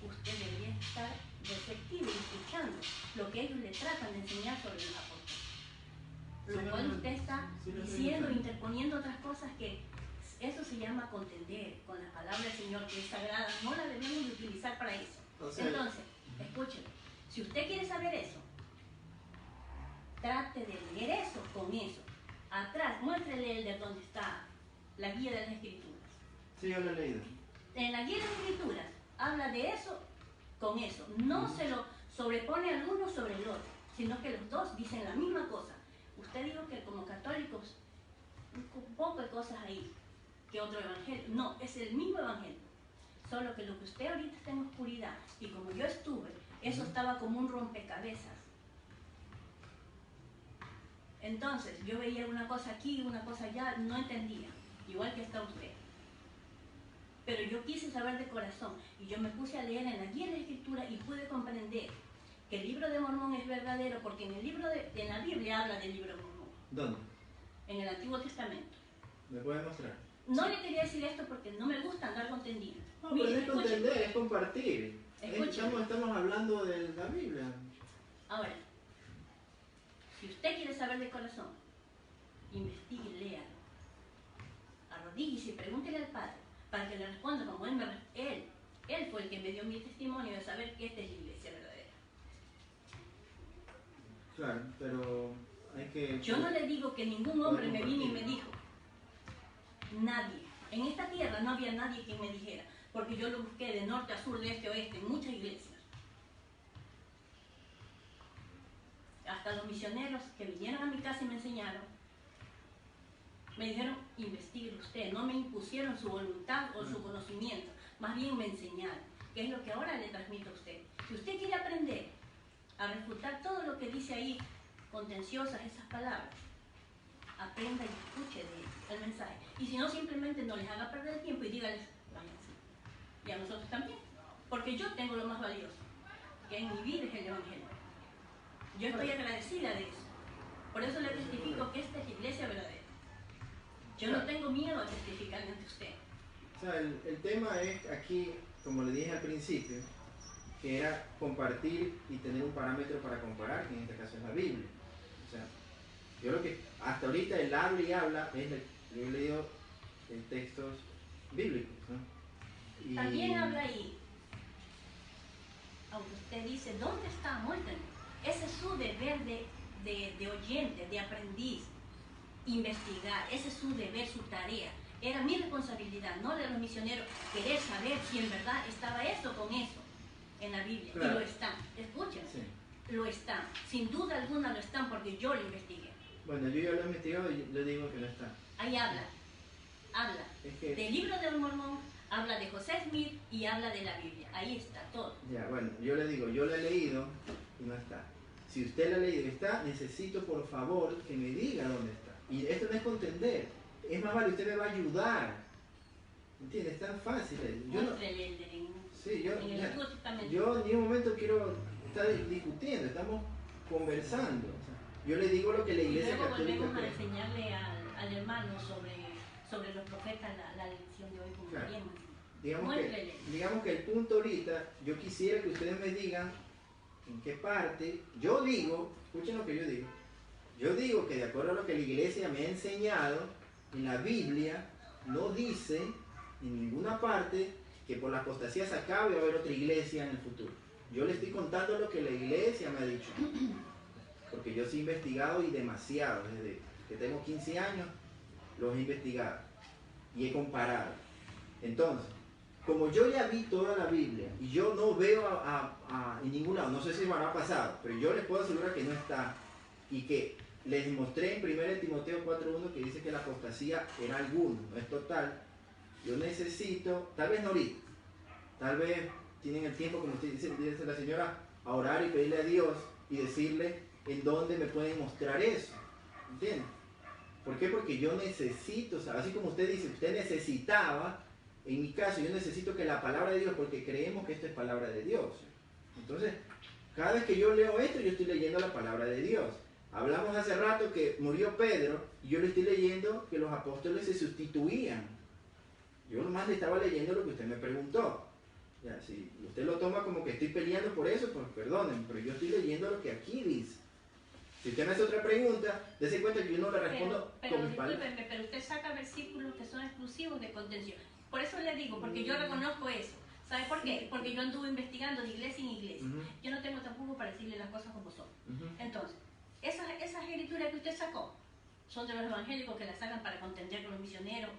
usted debería estar receptivo y escuchando lo que ellos le tratan de enseñar sobre los apóstoles. Lo Sí, cual no, usted está sí, no, diciendo, sí. interponiendo otras cosas que eso se llama contender con la palabra del Señor que es sagrada. No la debemos de utilizar para eso. O sea, Entonces, escúcheme, si usted quiere saber eso, trate de leer eso con eso. Atrás, muéstrele el de donde está la guía de las escrituras. Sí, yo lo he leído. En la guía de las escrituras habla de eso con eso. No se lo sobrepone al uno sobre el otro, sino que los dos dicen la misma cosa. Usted dijo que como católicos, un poco de cosas ahí que otro evangelio. No, es el mismo evangelio. Solo que lo que usted ahorita está en oscuridad, y como yo estuve, eso estaba como un rompecabezas. Entonces, yo veía una cosa aquí, una cosa allá, no entendía, igual que está usted. Pero yo quise saber de corazón, y yo me puse a leer en la guía de la escritura y pude comprender que el libro de Mormón es verdadero, porque en la Biblia habla del libro de Mormón, ¿Dónde? en el Antiguo Testamento. ¿Me puede mostrar? No le quería decir esto porque no me gusta andar contendiendo. No, pero no es contender, es compartir. Escúcheme. Estamos hablando de la Biblia. Ahora, si usted quiere saber de corazón, investigue y léalo. Arrodíllese y pregúntele al Padre para que le responda como Él fue el que me dio mi testimonio de saber que esta es la iglesia verdadera. Claro, pero hay que... Yo no le digo que ningún hombre me vino y me dijo. Nadie. En esta tierra no había nadie quien me dijera, porque yo lo busqué de norte a sur, de este a oeste, en muchas iglesias. Hasta los misioneros que vinieron a mi casa y me enseñaron, me dijeron, investigue usted, no me impusieron su voluntad o su conocimiento, más bien me enseñaron, que es lo que ahora le transmito a usted. Si usted quiere aprender a refutar todo lo que dice ahí, contenciosas esas palabras, aprenda y escuche el mensaje. Y si no, simplemente no les haga perder el tiempo y dígales, váyanse. Y a nosotros también, porque yo tengo lo más valioso, que en mi vida es el Evangelio. Yo estoy agradecida de eso. Por eso le testifico que esta es la iglesia verdadera. Yo no tengo miedo a testificar ante usted. O sea, el tema es aquí, como le dije al principio, que era compartir y tener un parámetro para comparar, que en este caso es la Biblia. O sea, yo lo que hasta ahorita el habla y habla es yo he leído textos bíblicos, ¿no? Y También habla ahí, aunque usted dice, ¿dónde está? Muéstrenme. Ese es su deber de oyente, de aprendiz, investigar. Ese es su deber, su tarea. Era mi responsabilidad, no de los misioneros, querer saber si en verdad estaba eso con eso en la Biblia. Claro. Y lo están. Escuchen, Sí. lo están. Sin duda alguna lo están porque yo lo investigué. Bueno, yo ya lo he investigado y le digo que no está. Ahí habla. Es que, Del libro del Mormón, habla de José Smith y habla de la Biblia. Ahí está todo. ya, bueno, yo le digo, yo lo he leído y no está. Si usted lo ha leído y está, necesito por favor que me diga dónde está. Y esto no es contender. Es más vale, usted me va a ayudar. ¿Entiende? Es tan fácil. Yo no, Muéstrele el sí, yo, en el ya, Antiguo Testamento. yo en ningún momento quiero estar discutiendo, estamos conversando. O sea, yo le digo lo que la Y Iglesia luego Católica volvemos a cree. enseñarle al hermano sobre los profetas la lección de hoy, como Claro. queríamos. Digamos que el punto ahorita, yo quisiera que ustedes me digan en qué parte, yo digo, escuchen lo que yo digo que de acuerdo a lo que la iglesia me ha enseñado, en la Biblia no dice en ninguna parte que por la apostasía se acabe y va a haber otra iglesia en el futuro. Yo le estoy contando lo que la iglesia me ha dicho, porque yo sí he investigado y demasiado, desde que tengo 15 años, los he investigado y he comparado. Entonces, como yo ya vi toda la Biblia y yo no veo en ningún lado, no sé si me habrá pasado, pero yo les puedo asegurar que no está, y que les mostré en 1 Timoteo 4:1 que dice que la apostasía era alguno, no es total. Yo necesito, tal vez no ahorita, tal vez tienen el tiempo, como usted dice la señora, a orar y pedirle a Dios y decirle en dónde me pueden mostrar eso, ¿entienden? ¿Por qué? Porque yo necesito, o sea, así como usted dice, usted necesitaba. En mi caso, yo necesito que la palabra de Dios, porque creemos que esto es palabra de Dios. Entonces, cada vez que yo leo esto, yo estoy leyendo la palabra de Dios. Hablamos hace rato que murió Pedro, y yo le estoy leyendo que los apóstoles se sustituían. Yo nomás le estaba leyendo lo que usted me preguntó. Ya, si usted lo toma como que estoy peleando por eso, pues perdónenme, pero yo estoy leyendo lo que aquí dice. Si usted me hace otra pregunta, dése cuenta que yo no le respondo con mis palabras. Discúlpeme, pero usted saca versículos que son exclusivos de contención. Por eso le digo, porque yo reconozco eso. ¿Sabe por qué? Porque yo anduve investigando de iglesia en iglesia. Yo no tengo tampoco para decirle las cosas como son. Entonces, esas escrituras que usted sacó son de los evangélicos que las sacan para contender con los misioneros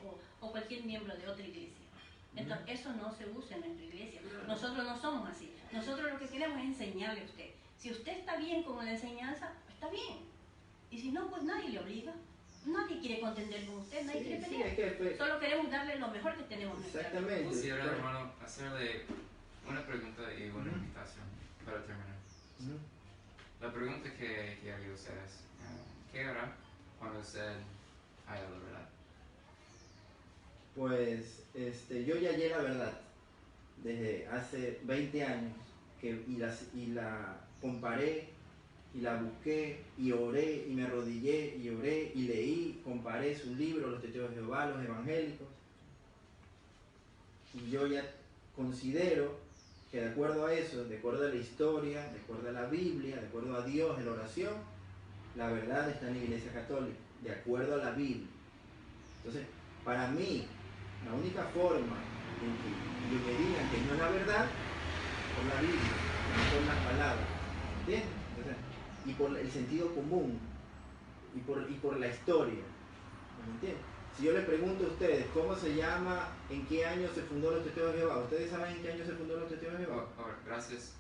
o cualquier miembro de otra iglesia. Entonces, eso no se usa en nuestra iglesia. Nosotros no somos así. Nosotros lo que queremos es enseñarle a usted. Si usted está bien con la enseñanza, está bien. Y si no, pues nadie le obliga. Nadie quiere contender con usted, nadie quiere pelear. Solo queremos darle lo mejor que tenemos. Exactamente. Quisiera, hermano, hacerle una pregunta y una invitación para terminar. La pregunta que haría usted es, ¿qué hará cuando usted haya la verdad? Pues yo ya hallé la verdad desde hace 20 años y la comparé y la busqué y oré y me arrodillé y oré y leí, comparé sus libros, los testigos de Jehová, los evangélicos, y yo ya considero que de acuerdo a eso, de acuerdo a la historia, de acuerdo a la Biblia, de acuerdo a Dios, en la oración, la verdad está en la Iglesia Católica. de acuerdo a la Biblia. Entonces, para mí, la única forma en que me digan que no es la verdad, por la Biblia, no por las palabras, ¿entiendes? Entonces, y por el sentido común, y por la historia, ¿me entiendes? Si yo les pregunto a ustedes, ¿cómo se llama, en qué año se fundó los Testigos de Jehová? ¿Ustedes saben en qué año se fundó los Testigos de Jehová? Gracias.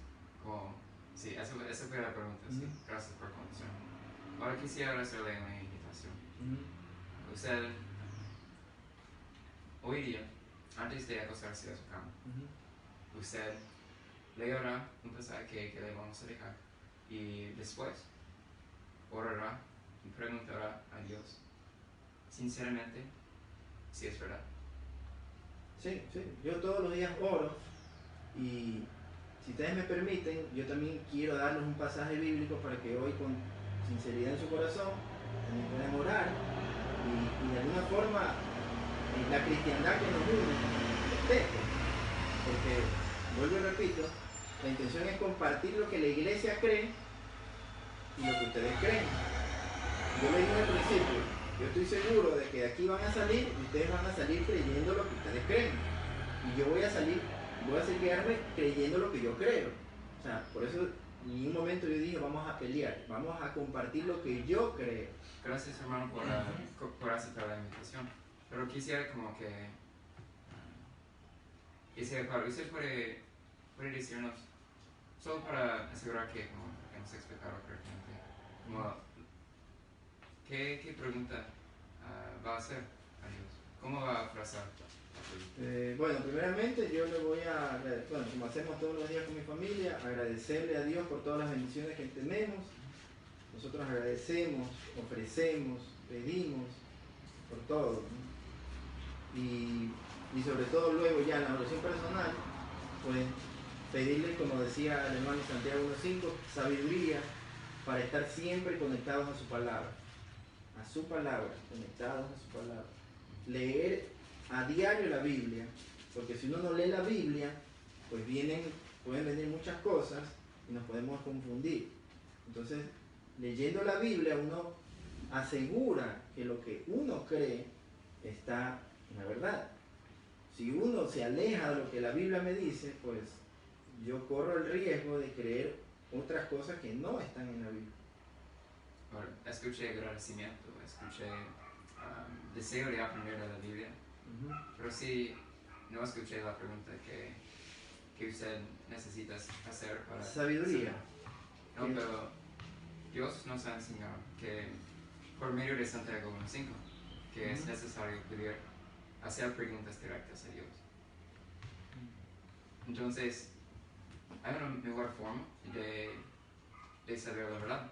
Sí, esa fue la pregunta, sí. Gracias por contestar. Ahora quisiera hacerle una invitación. Usted, hoy día, antes de acostarse a su cama, usted leerá un pasaje que le vamos a dejar y después orará y preguntará a Dios sinceramente si es verdad. Sí, sí. Yo todos los días oro y si ustedes me permiten, yo también quiero darles un pasaje bíblico para que hoy con sinceridad en su corazón también puedan orar y de alguna forma la cristiandad que nos une esté. Porque, vuelvo y repito, la intención es compartir lo que la iglesia cree y lo que ustedes creen. Yo le dije al principio, yo estoy seguro de que de aquí van a salir y ustedes van a salir creyendo lo que ustedes creen. Y yo voy a quedarme creyendo lo que yo creo. O sea, por eso en un momento yo dije, vamos a pelear, vamos a compartir lo que yo creo. Gracias, hermano, por aceptar la invitación. Pero quisiera como que... claro, usted puede decirnos, solo para asegurar que hemos explicado correctamente, ¿qué pregunta va a hacer a Dios? ¿Cómo va a frasar? Bueno, primeramente yo le voy a, como hacemos todos los días con mi familia, agradecerle a Dios por todas las bendiciones que tenemos. Nosotros agradecemos, ofrecemos, pedimos por todo, ¿no? Y sobre todo luego ya en la oración personal, pues pedirle, como decía el hermano Santiago 1.5, sabiduría para estar siempre conectados a su palabra, conectados a su palabra. Leer a diario la Biblia, porque si uno no lee la Biblia, pues pueden venir muchas cosas y nos podemos confundir. Entonces, leyendo la Biblia uno asegura que lo que uno cree está en la verdad. Si uno se aleja de lo que la Biblia me dice, pues yo corro el riesgo de creer otras cosas que no están en la Biblia. Ahora, escuché agradecimiento, escuché deseo de aprender de la Biblia, pero sí no escuché la pregunta que usted necesita hacer para... Sabiduría. No, pero Dios nos ha enseñado que por medio de Santiago 1.5 que es necesario hacer preguntas directas a Dios. Entonces, hay una mejor forma de saber la verdad.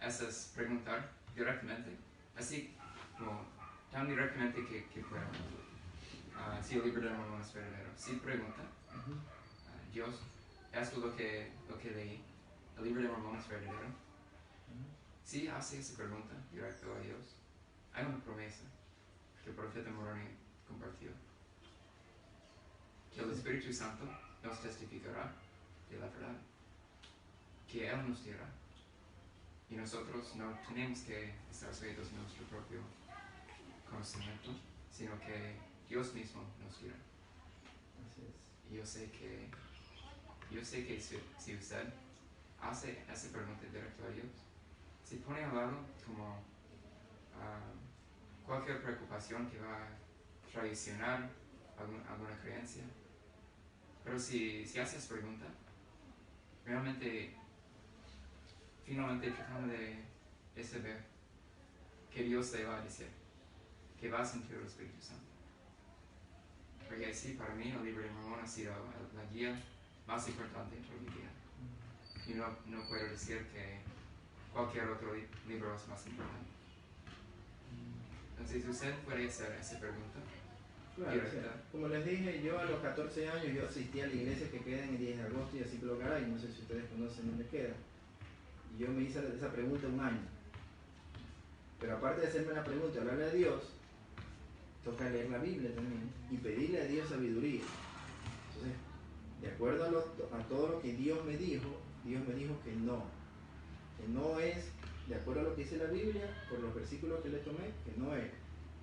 Esa es preguntar directamente, así como tan directamente que pueda. Si el libro de Mormón es verdadero, si pregunta, Dios, esto es lo que leí, el libro de Mormón es verdadero. Si hace esa pregunta directo a Dios, hay una promesa que el profeta Moroni compartió, que el Espíritu Santo nos testificará de la verdad, que Él nos dirá, y nosotros no tenemos que estar sujetos a nuestro propio conocimiento, sino que Dios mismo nos dirá. Así es. Y yo sé que si usted hace esa pregunta directa a Dios, se pone al lado como cualquier preocupación que va a traicionar alguna creencia. Pero si haces pregunta, realmente, finalmente tratando de saber que Dios te va a decir, que va a sentir el Espíritu Santo. Porque así para mí el libro de Mormón ha sido la guía más importante en toda mi vida. Y no puedo decir que cualquier otro libro es más importante. Entonces usted puede hacer esa pregunta. Claro, o sea, como les dije, yo a los 14 años yo asistí a la iglesia que queda en el 10 de agosto y así Ciclo Garay, no sé si ustedes conocen dónde queda. Y yo me hice esa pregunta un año. Pero aparte de hacerme la pregunta y hablarle a Dios, toca leer la Biblia también y pedirle a Dios sabiduría. Entonces, de acuerdo a todo lo que Dios me dijo que no es de acuerdo a lo que dice la Biblia, por los versículos que le tomé, que no era.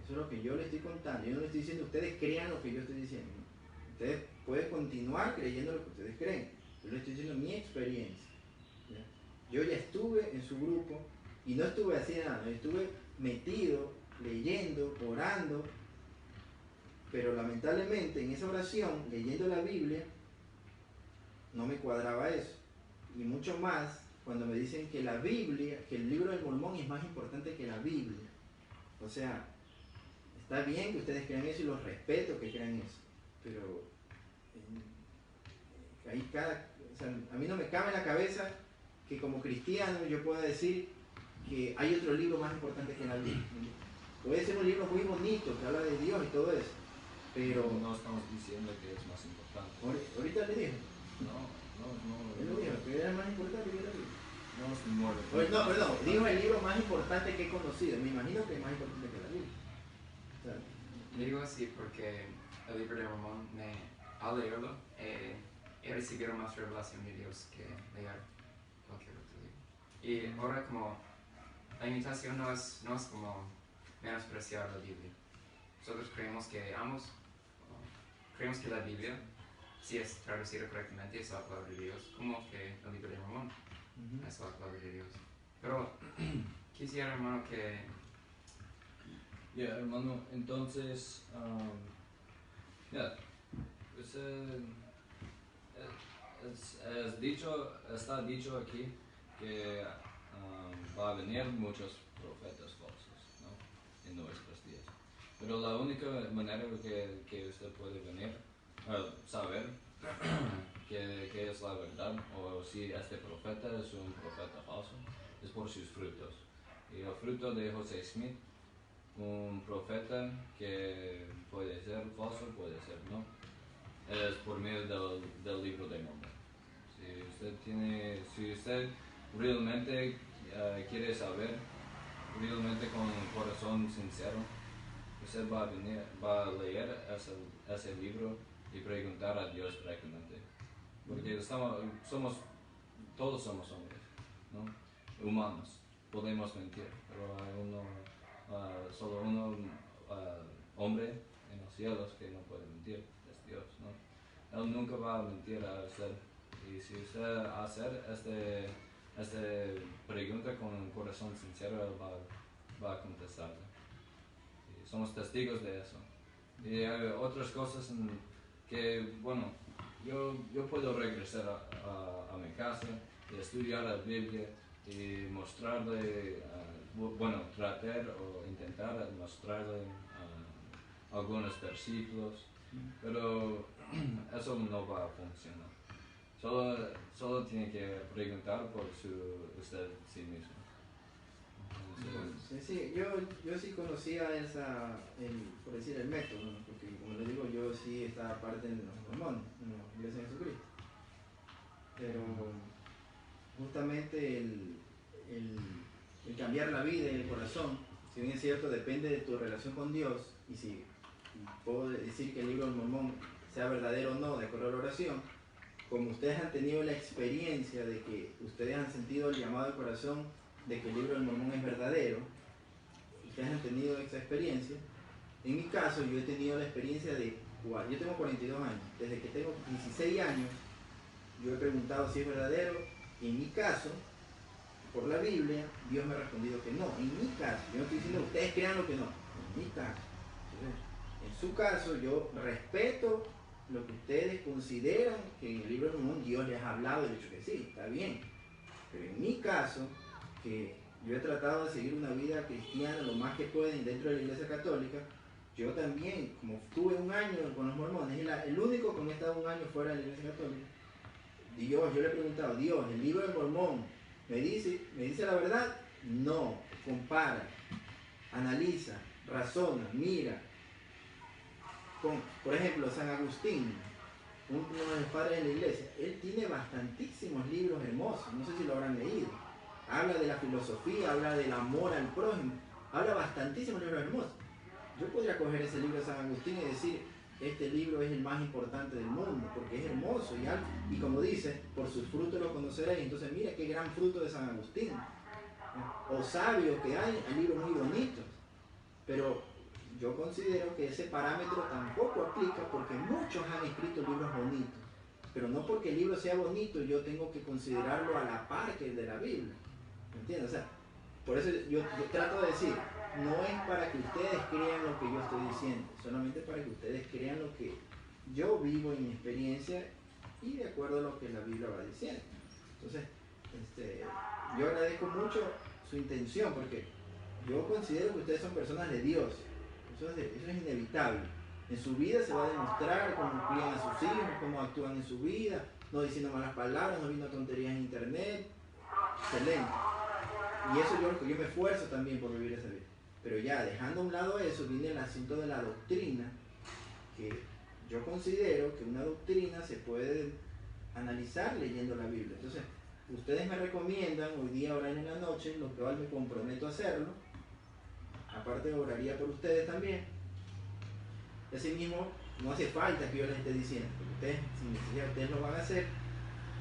Eso es lo que yo le estoy contando. Yo no le estoy diciendo, ustedes crean lo que yo estoy diciendo. ¿No? Ustedes pueden continuar creyendo lo que ustedes creen. Yo les estoy diciendo mi experiencia. ¿Ya? Yo ya estuve en su grupo y no estuve haciendo nada, yo estuve metido, leyendo, orando, pero lamentablemente en esa oración, leyendo la Biblia, no me cuadraba eso. Y mucho más cuando me dicen que la Biblia, que el libro del Mormón es más importante que la Biblia. O sea, está bien que ustedes crean eso y los respeto que crean eso, pero ahí o sea, a mí no me cabe en la cabeza que como cristiano yo pueda decir que hay otro libro más importante que la Biblia. Puede ser un libro muy bonito que habla de Dios y todo eso, pero no estamos diciendo que es más importante. Ahorita le dije. No. Él lo dijo, que era más importante que la Biblia. No, perdón, dijo el libro más importante que he conocido. Me imagino que es más importante que la Biblia. O sea, Digo así porque el libro de Mormón, al leerlo, he recibido más revelación de Dios que leer cualquier otro libro. Y ahora como la imitación no es como menospreciar la Biblia. Nosotros creemos que la Biblia, si es traducida correctamente, es la palabra de Dios, como que el libro de Mormón es la palabra de Dios. Pero quisiera, hermano, que... hermano, entonces, pues, está dicho aquí que va a venir muchos profetas falsos, ¿no? En nuestros días. Pero la única manera que usted puede venir saber que es la verdad o si este profeta es un profeta falso es por sus frutos. Y el fruto de José Smith, un profeta que puede ser falso, puede ser no, es por medio del libro de Mormón. Si usted realmente quiere saber, realmente con un corazón sincero, usted va a leer ese libro y preguntar a Dios directamente. Porque todos somos hombres, ¿no? Humanos, podemos mentir, pero hay solo uno hombre en los cielos que no puede mentir, es Dios, ¿no? Él nunca va a mentir a usted. Y si usted hacer esta pregunta con un corazón sincero, él va a contestarle. Y somos testigos de eso. Y hay otras cosas que, bueno, yo puedo regresar a mi casa y estudiar la Biblia y mostrarle, tratar o intentar mostrarle algunos versículos, pero eso no va a funcionar. Solo tiene que preguntar por usted sí mismo. Sí, yo sí conocía por decir el método, ¿no? Porque como les digo, yo sí estaba parte de los mormones, en la Iglesia de Jesucristo. Pero justamente el cambiar la vida y el corazón, si bien es cierto, depende de tu relación con Dios, y si puedo decir que el libro del Mormón sea verdadero o no, de acuerdo a la oración, como ustedes han tenido la experiencia de que ustedes han sentido el llamado del corazón de que el libro del Mormón es verdadero, ustedes han tenido esa experiencia. En mi caso, yo he tenido la experiencia yo tengo 42 años, desde que tengo 16 años, yo he preguntado si es verdadero, y en mi caso, por la Biblia, Dios me ha respondido que no. En mi caso, yo no estoy diciendo ustedes crean lo que no, en mi caso. En su caso, yo respeto lo que ustedes consideran que en el libro del Mormón Dios les ha hablado y dicho que sí, está bien. Pero en mi caso, que yo he tratado de seguir una vida cristiana lo más que pueden dentro de la Iglesia Católica, yo también, como estuve un año con los mormones, el único que me he estado un año fuera de la Iglesia Católica, yo le he preguntado, Dios, ¿el libro del Mormón me dice la verdad? No, compara, analiza, razona, mira. Por ejemplo, San Agustín, uno de los padres de la iglesia, él tiene bastantísimos libros hermosos, no sé si lo habrán leído. Habla de la filosofía, habla del amor al prójimo, habla bastantísimos libros hermosos. Yo podría coger ese libro de San Agustín y decir, este libro es el más importante del mundo, porque es hermoso y como dice, por sus frutos lo conoceréis. Entonces mira qué gran fruto de San Agustín. O sabios que hay libros muy bonitos. Pero yo considero que ese parámetro tampoco aplica porque muchos han escrito libros bonitos. Pero no porque el libro sea bonito yo tengo que considerarlo a la par que el de la Biblia. ¿Me entiendes? O sea, por eso yo trato de decir, no es para que ustedes crean lo que yo estoy diciendo, solamente para que ustedes crean lo que yo vivo en mi experiencia y de acuerdo a lo que la Biblia va diciendo. Entonces, yo agradezco mucho su intención porque yo considero que ustedes son personas de Dios. Eso es inevitable. En su vida se va a demostrar cómo crían a sus hijos, cómo actúan en su vida, no diciendo malas palabras, no viendo tonterías en internet. Excelente. Y eso yo me esfuerzo también por vivir esa vida. Pero ya dejando a un lado eso, viene el asunto de la doctrina, que yo considero que una doctrina se puede analizar leyendo la Biblia. Entonces, ustedes me recomiendan, hoy día orar en la noche, lo que me comprometo a hacerlo. Aparte oraría por ustedes también. Y así mismo, no hace falta que yo les esté diciendo, porque ustedes, sin necesidad, ustedes lo van a hacer.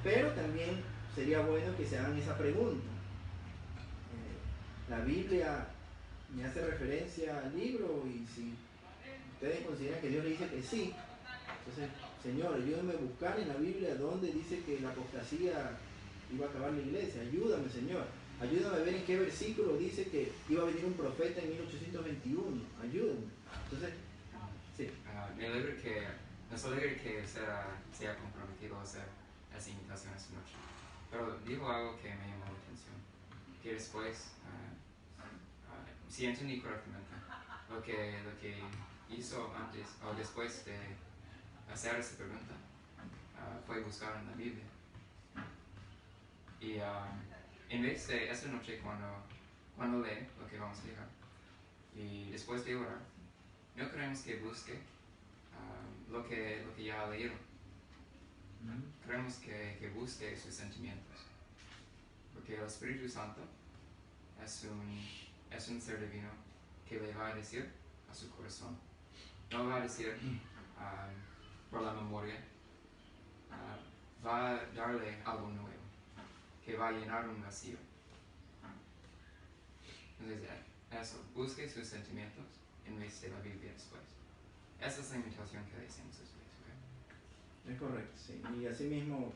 Pero también sería bueno que se hagan esa pregunta. La Biblia me hace referencia al libro y si ustedes consideran que Dios le dice que sí, entonces, Señor, ayúdame a buscar en la Biblia donde dice que la apostasía iba a acabar la iglesia. Ayúdame, Señor. Ayúdame a ver en qué versículo dice que iba a venir un profeta en 1821. Ayúdame. Entonces, sí. Nos alegra que se ha comprometido a hacer esa invitación esta noche. Pero dijo algo que me llamó la atención. Que después, si entendí correctamente, lo que hizo antes o después de hacer esa pregunta fue buscar en la Biblia. Y en vez de esta noche cuando lee lo que vamos a leer y después de orar, no queremos que busque lo que ya ha leído. Queremos que busque sus sentimientos. Porque el Espíritu Santo es un ser divino que le va a decir a su corazón. No va a decir por la memoria, va a darle algo nuevo, que va a llenar un vacío. Entonces, eso, busque sus sentimientos en vez de la Biblia después. Esa es la invitación que le hacemos después, ¿ok? Es correcto, sí. Y así mismo,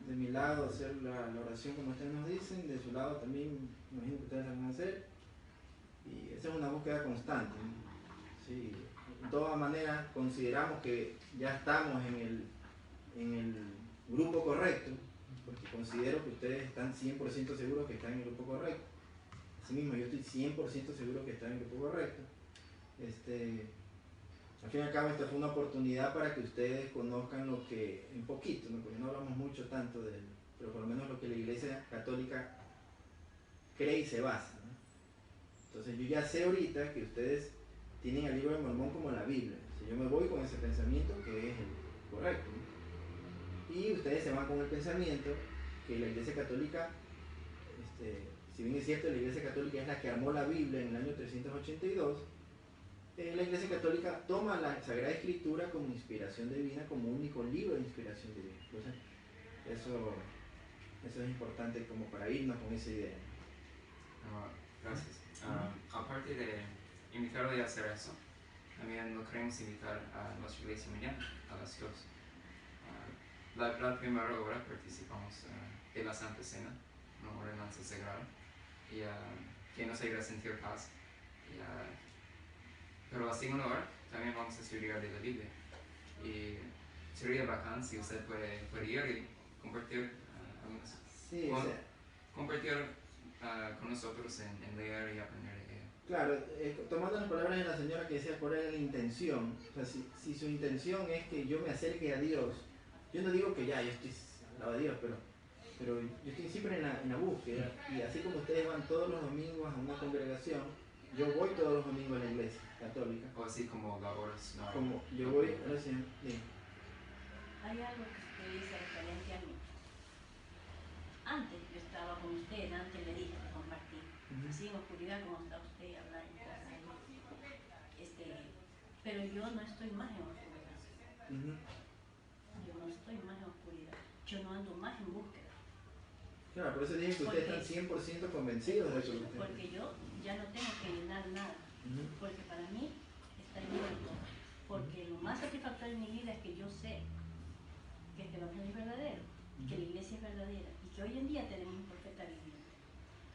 de mi lado, hacer la oración como ustedes nos dicen, de su lado también, me imagino que ustedes la van a hacer. Y esa es una búsqueda constante, ¿no? Sí. De todas maneras, consideramos que ya estamos en el grupo correcto, porque considero que ustedes están 100% seguros que están en el grupo correcto. Asimismo, yo estoy 100% seguro que están en el grupo correcto. Al fin y al cabo, esta fue una oportunidad para que ustedes conozcan lo que, un poquito, ¿no? Porque no hablamos mucho tanto de él, pero por lo menos lo que la Iglesia Católica cree y se basa, ¿no? Entonces, yo ya sé ahorita que ustedes tienen el libro de Mormón como la Biblia. Si yo me voy con ese pensamiento que es el correcto, ¿no? Y ustedes se van con el pensamiento que la Iglesia Católica, si bien es cierto, la Iglesia Católica es la que armó la Biblia en el año 382, la Iglesia Católica toma la Sagrada Escritura como inspiración divina, como único libro de inspiración divina. Entonces, eso es importante como para irnos con esa idea. Gracias. Aparte de invitarle a hacer eso, también lo queremos invitar a nuestra iglesia mañana a las 2. La primera hora participamos de la Santa Cena, una ordenanza sagrada, y que nos ayuda a sentir paz. Pero la segunda hora también vamos a estudiar de la Biblia. Y sería bacán si usted puede ir y compartir algunas Sí, compartir con nosotros en leer y aprender de ella. Claro, tomando las palabras de la señora que decía cuál era la intención, o sea, si su intención es que yo me acerque a Dios, yo no digo que ya yo estoy al lado de Dios, pero yo estoy siempre en la búsqueda, y así como ustedes van todos los domingos a una congregación, yo voy todos los domingos a la iglesia católica. O así como la oración. Como yo voy a la oración, sí. Hay algo que dice referente a mí. Antes yo estaba con usted, antes le dije que compartí. Así en oscuridad como está usted hablando. Pero yo no estoy más en oscuridad. Yo no estoy más en oscuridad. Yo no ando más en búsqueda. Claro, por eso dije que ustedes están 100% convencidos de eso. Porque yo ya no tengo que llenar nada, porque para mí está lleno todo. Porque lo más satisfactorio en mi vida es que yo sé que este evangelio es verdadero, que la iglesia es verdadera y que hoy en día tenemos un profeta viviente.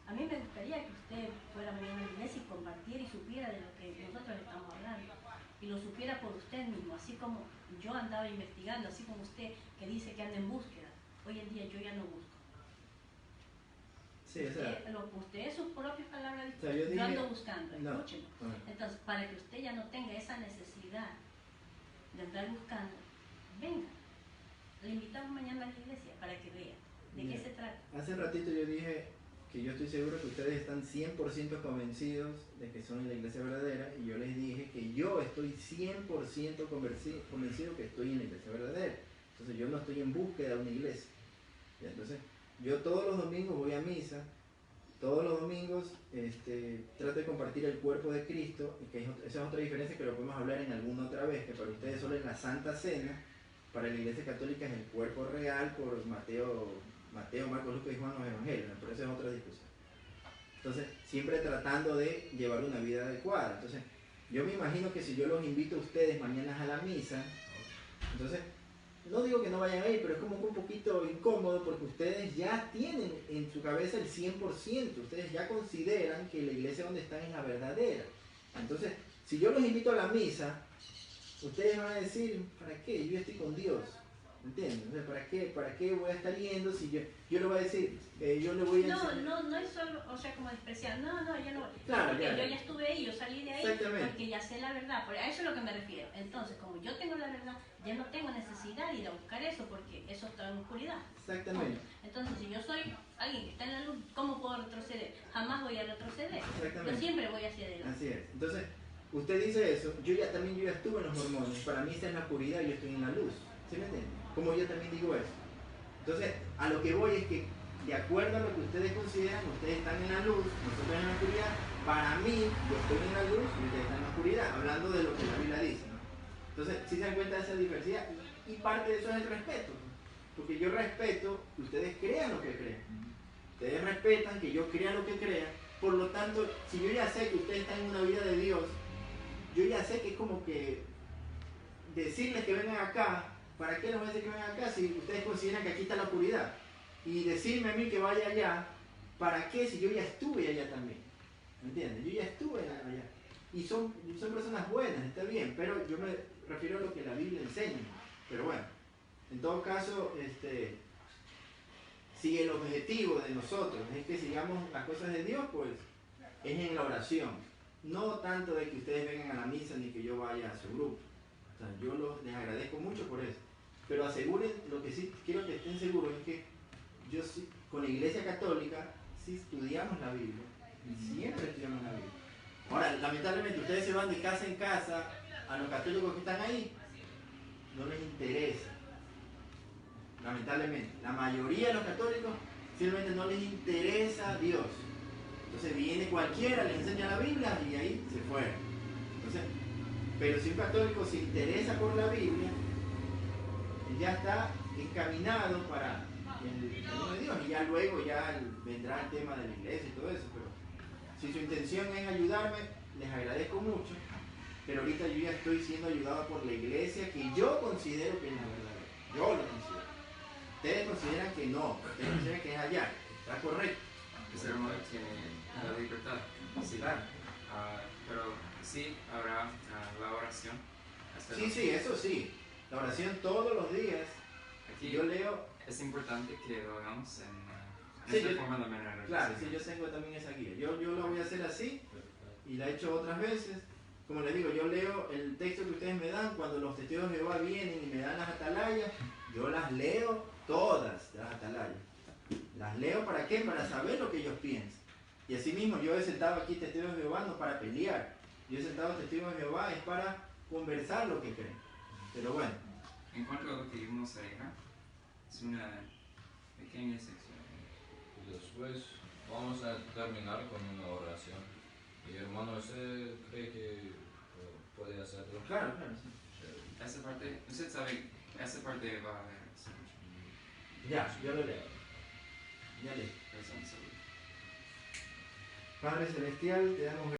A mí me gustaría que usted fuera mañana a la iglesia y compartiera y supiera de lo que nosotros estamos hablando. Y lo supiera por usted mismo, así como yo andaba investigando, así como usted que dice que anda en búsqueda. Hoy en día yo ya no busco. Sí, o sea, usted sus propias palabras dice, o sea, yo ando buscando, no, escúcheme. Entonces, para que usted ya no tenga esa necesidad de andar buscando, venga. Le invitamos mañana a la iglesia para que vea de qué se trata. Hace un ratito yo dije que yo estoy seguro que ustedes están 100% convencidos de que son la iglesia verdadera, y yo les dije que yo estoy 100% convencido que estoy en la iglesia verdadera. Entonces yo no estoy en búsqueda de una iglesia. ¿Ya? Entonces yo todos los domingos voy a misa, todos los domingos trato de compartir el cuerpo de Cristo, y que esa es otra diferencia que lo podemos hablar en alguna otra vez, que para ustedes solo es la Santa Cena, para la iglesia católica es el cuerpo real por Mateo, Marcos, Lucas y Juan los evangelios, pero esa es otra discusión. Entonces, siempre tratando de llevar una vida adecuada. Entonces, yo me imagino que si yo los invito a ustedes mañana a la misa, entonces, no digo que no vayan a ir, pero es como un poquito incómodo porque ustedes ya tienen en su cabeza el 100%, ustedes ya consideran que la iglesia donde están es la verdadera. Entonces, si yo los invito a la misa, ustedes van a decir, ¿para qué? Yo ya estoy con Dios. ¿Entienden? O sea, ¿para qué voy a estar yendo si yo le voy a decir, yo le voy a enseñar? No es solo, o sea, como despreciar, yo no voy. Claro, porque claro. yo ya estuve ahí, yo salí de ahí porque ya sé la verdad, a eso es lo que me refiero. Entonces, como yo tengo la verdad, ya no tengo necesidad de ir a buscar eso porque eso está en oscuridad. Exactamente. Entonces, si yo soy alguien que está en la luz, ¿cómo puedo retroceder? Jamás voy a retroceder. Exactamente. Yo siempre voy hacia adelante. Así es. Entonces, usted dice eso, yo ya estuve en los mormones, para mí está en la oscuridad y yo estoy en la luz. ¿Sí me entiende? Como yo también digo eso. Entonces, a lo que voy es que, de acuerdo a lo que ustedes consideran, ustedes están en la luz, nosotros en la oscuridad. Para mí, yo estoy en la luz y ustedes están en la oscuridad, hablando de lo que la Biblia dice, ¿no? Entonces, si se dan cuenta de esa diversidad, y parte de eso es el respeto, porque yo respeto que ustedes crean lo que crean. Ustedes respetan que yo crea lo que crea. Por lo tanto, si yo ya sé que ustedes están en una vida de Dios, yo ya sé que es como que decirles que vengan acá. ¿Para qué les voy a decir que vengan acá si ustedes consideran que aquí está la oscuridad? Y decirme a mí que vaya allá, ¿para qué si yo ya estuve allá también? ¿Me entiendes? Yo ya estuve allá. Y son personas buenas, está bien, pero yo me refiero a lo que la Biblia enseña. Pero bueno, en todo caso, si el objetivo de nosotros es que sigamos las cosas de Dios, pues es en la oración. No tanto de que ustedes vengan a la misa ni que yo vaya a su grupo. O sea, yo les agradezco mucho por eso. Pero aseguren, lo que sí quiero que estén seguros es que yo sí, con la Iglesia Católica sí estudiamos la Biblia. Y siempre estudiamos la Biblia. Ahora, lamentablemente ustedes se van de casa en casa, a los católicos que están ahí, no les interesa. Lamentablemente, la mayoría de los católicos simplemente no les interesa Dios. Entonces viene cualquiera, les enseña la Biblia y ahí se fueron. Entonces, pero si un católico se interesa por la Biblia, él ya está encaminado para el camino de Dios, y ya luego vendrá el tema de la iglesia y todo eso. Pero si su intención es ayudarme, les agradezco mucho, pero ahorita yo ya estoy siendo ayudado por la iglesia que yo considero que es la verdadera. Yo lo considero. Ustedes consideran que no, ustedes consideran que es allá, está correcto. El ser humano tiene la libertad. Sí, Claro. pero sí habrá la oración. Sí, eso sí. La oración todos los días. Aquí Yo leo. es importante que lo hagamos en Sí, esta yo- forma de manera. Claro, sí, yo tengo también esa guía. Yo lo voy a hacer así y la he hecho otras veces. Como les digo, yo leo el texto que ustedes me dan. Cuando los testigos de Jehová vienen y me dan las atalayas, yo las leo todas, las atalayas. Las leo ¿para qué? Para saber lo que ellos piensan. Y así mismo yo he sentado aquí testigos de Jehová no para pelear. Yo he sentado testigos de Jehová es para conversar lo que creen. Pero bueno, En cuanto a lo que vimos ahí, es una pequeña sección. Y después vamos a terminar con una oración. Y hermano, ¿usted cree que puede hacerlo? claro, sí. Esa parte, usted sabe, esa parte va a haber. Ya, yo lo leo. Dale. Corazón, salud. Padre Celestial, te damos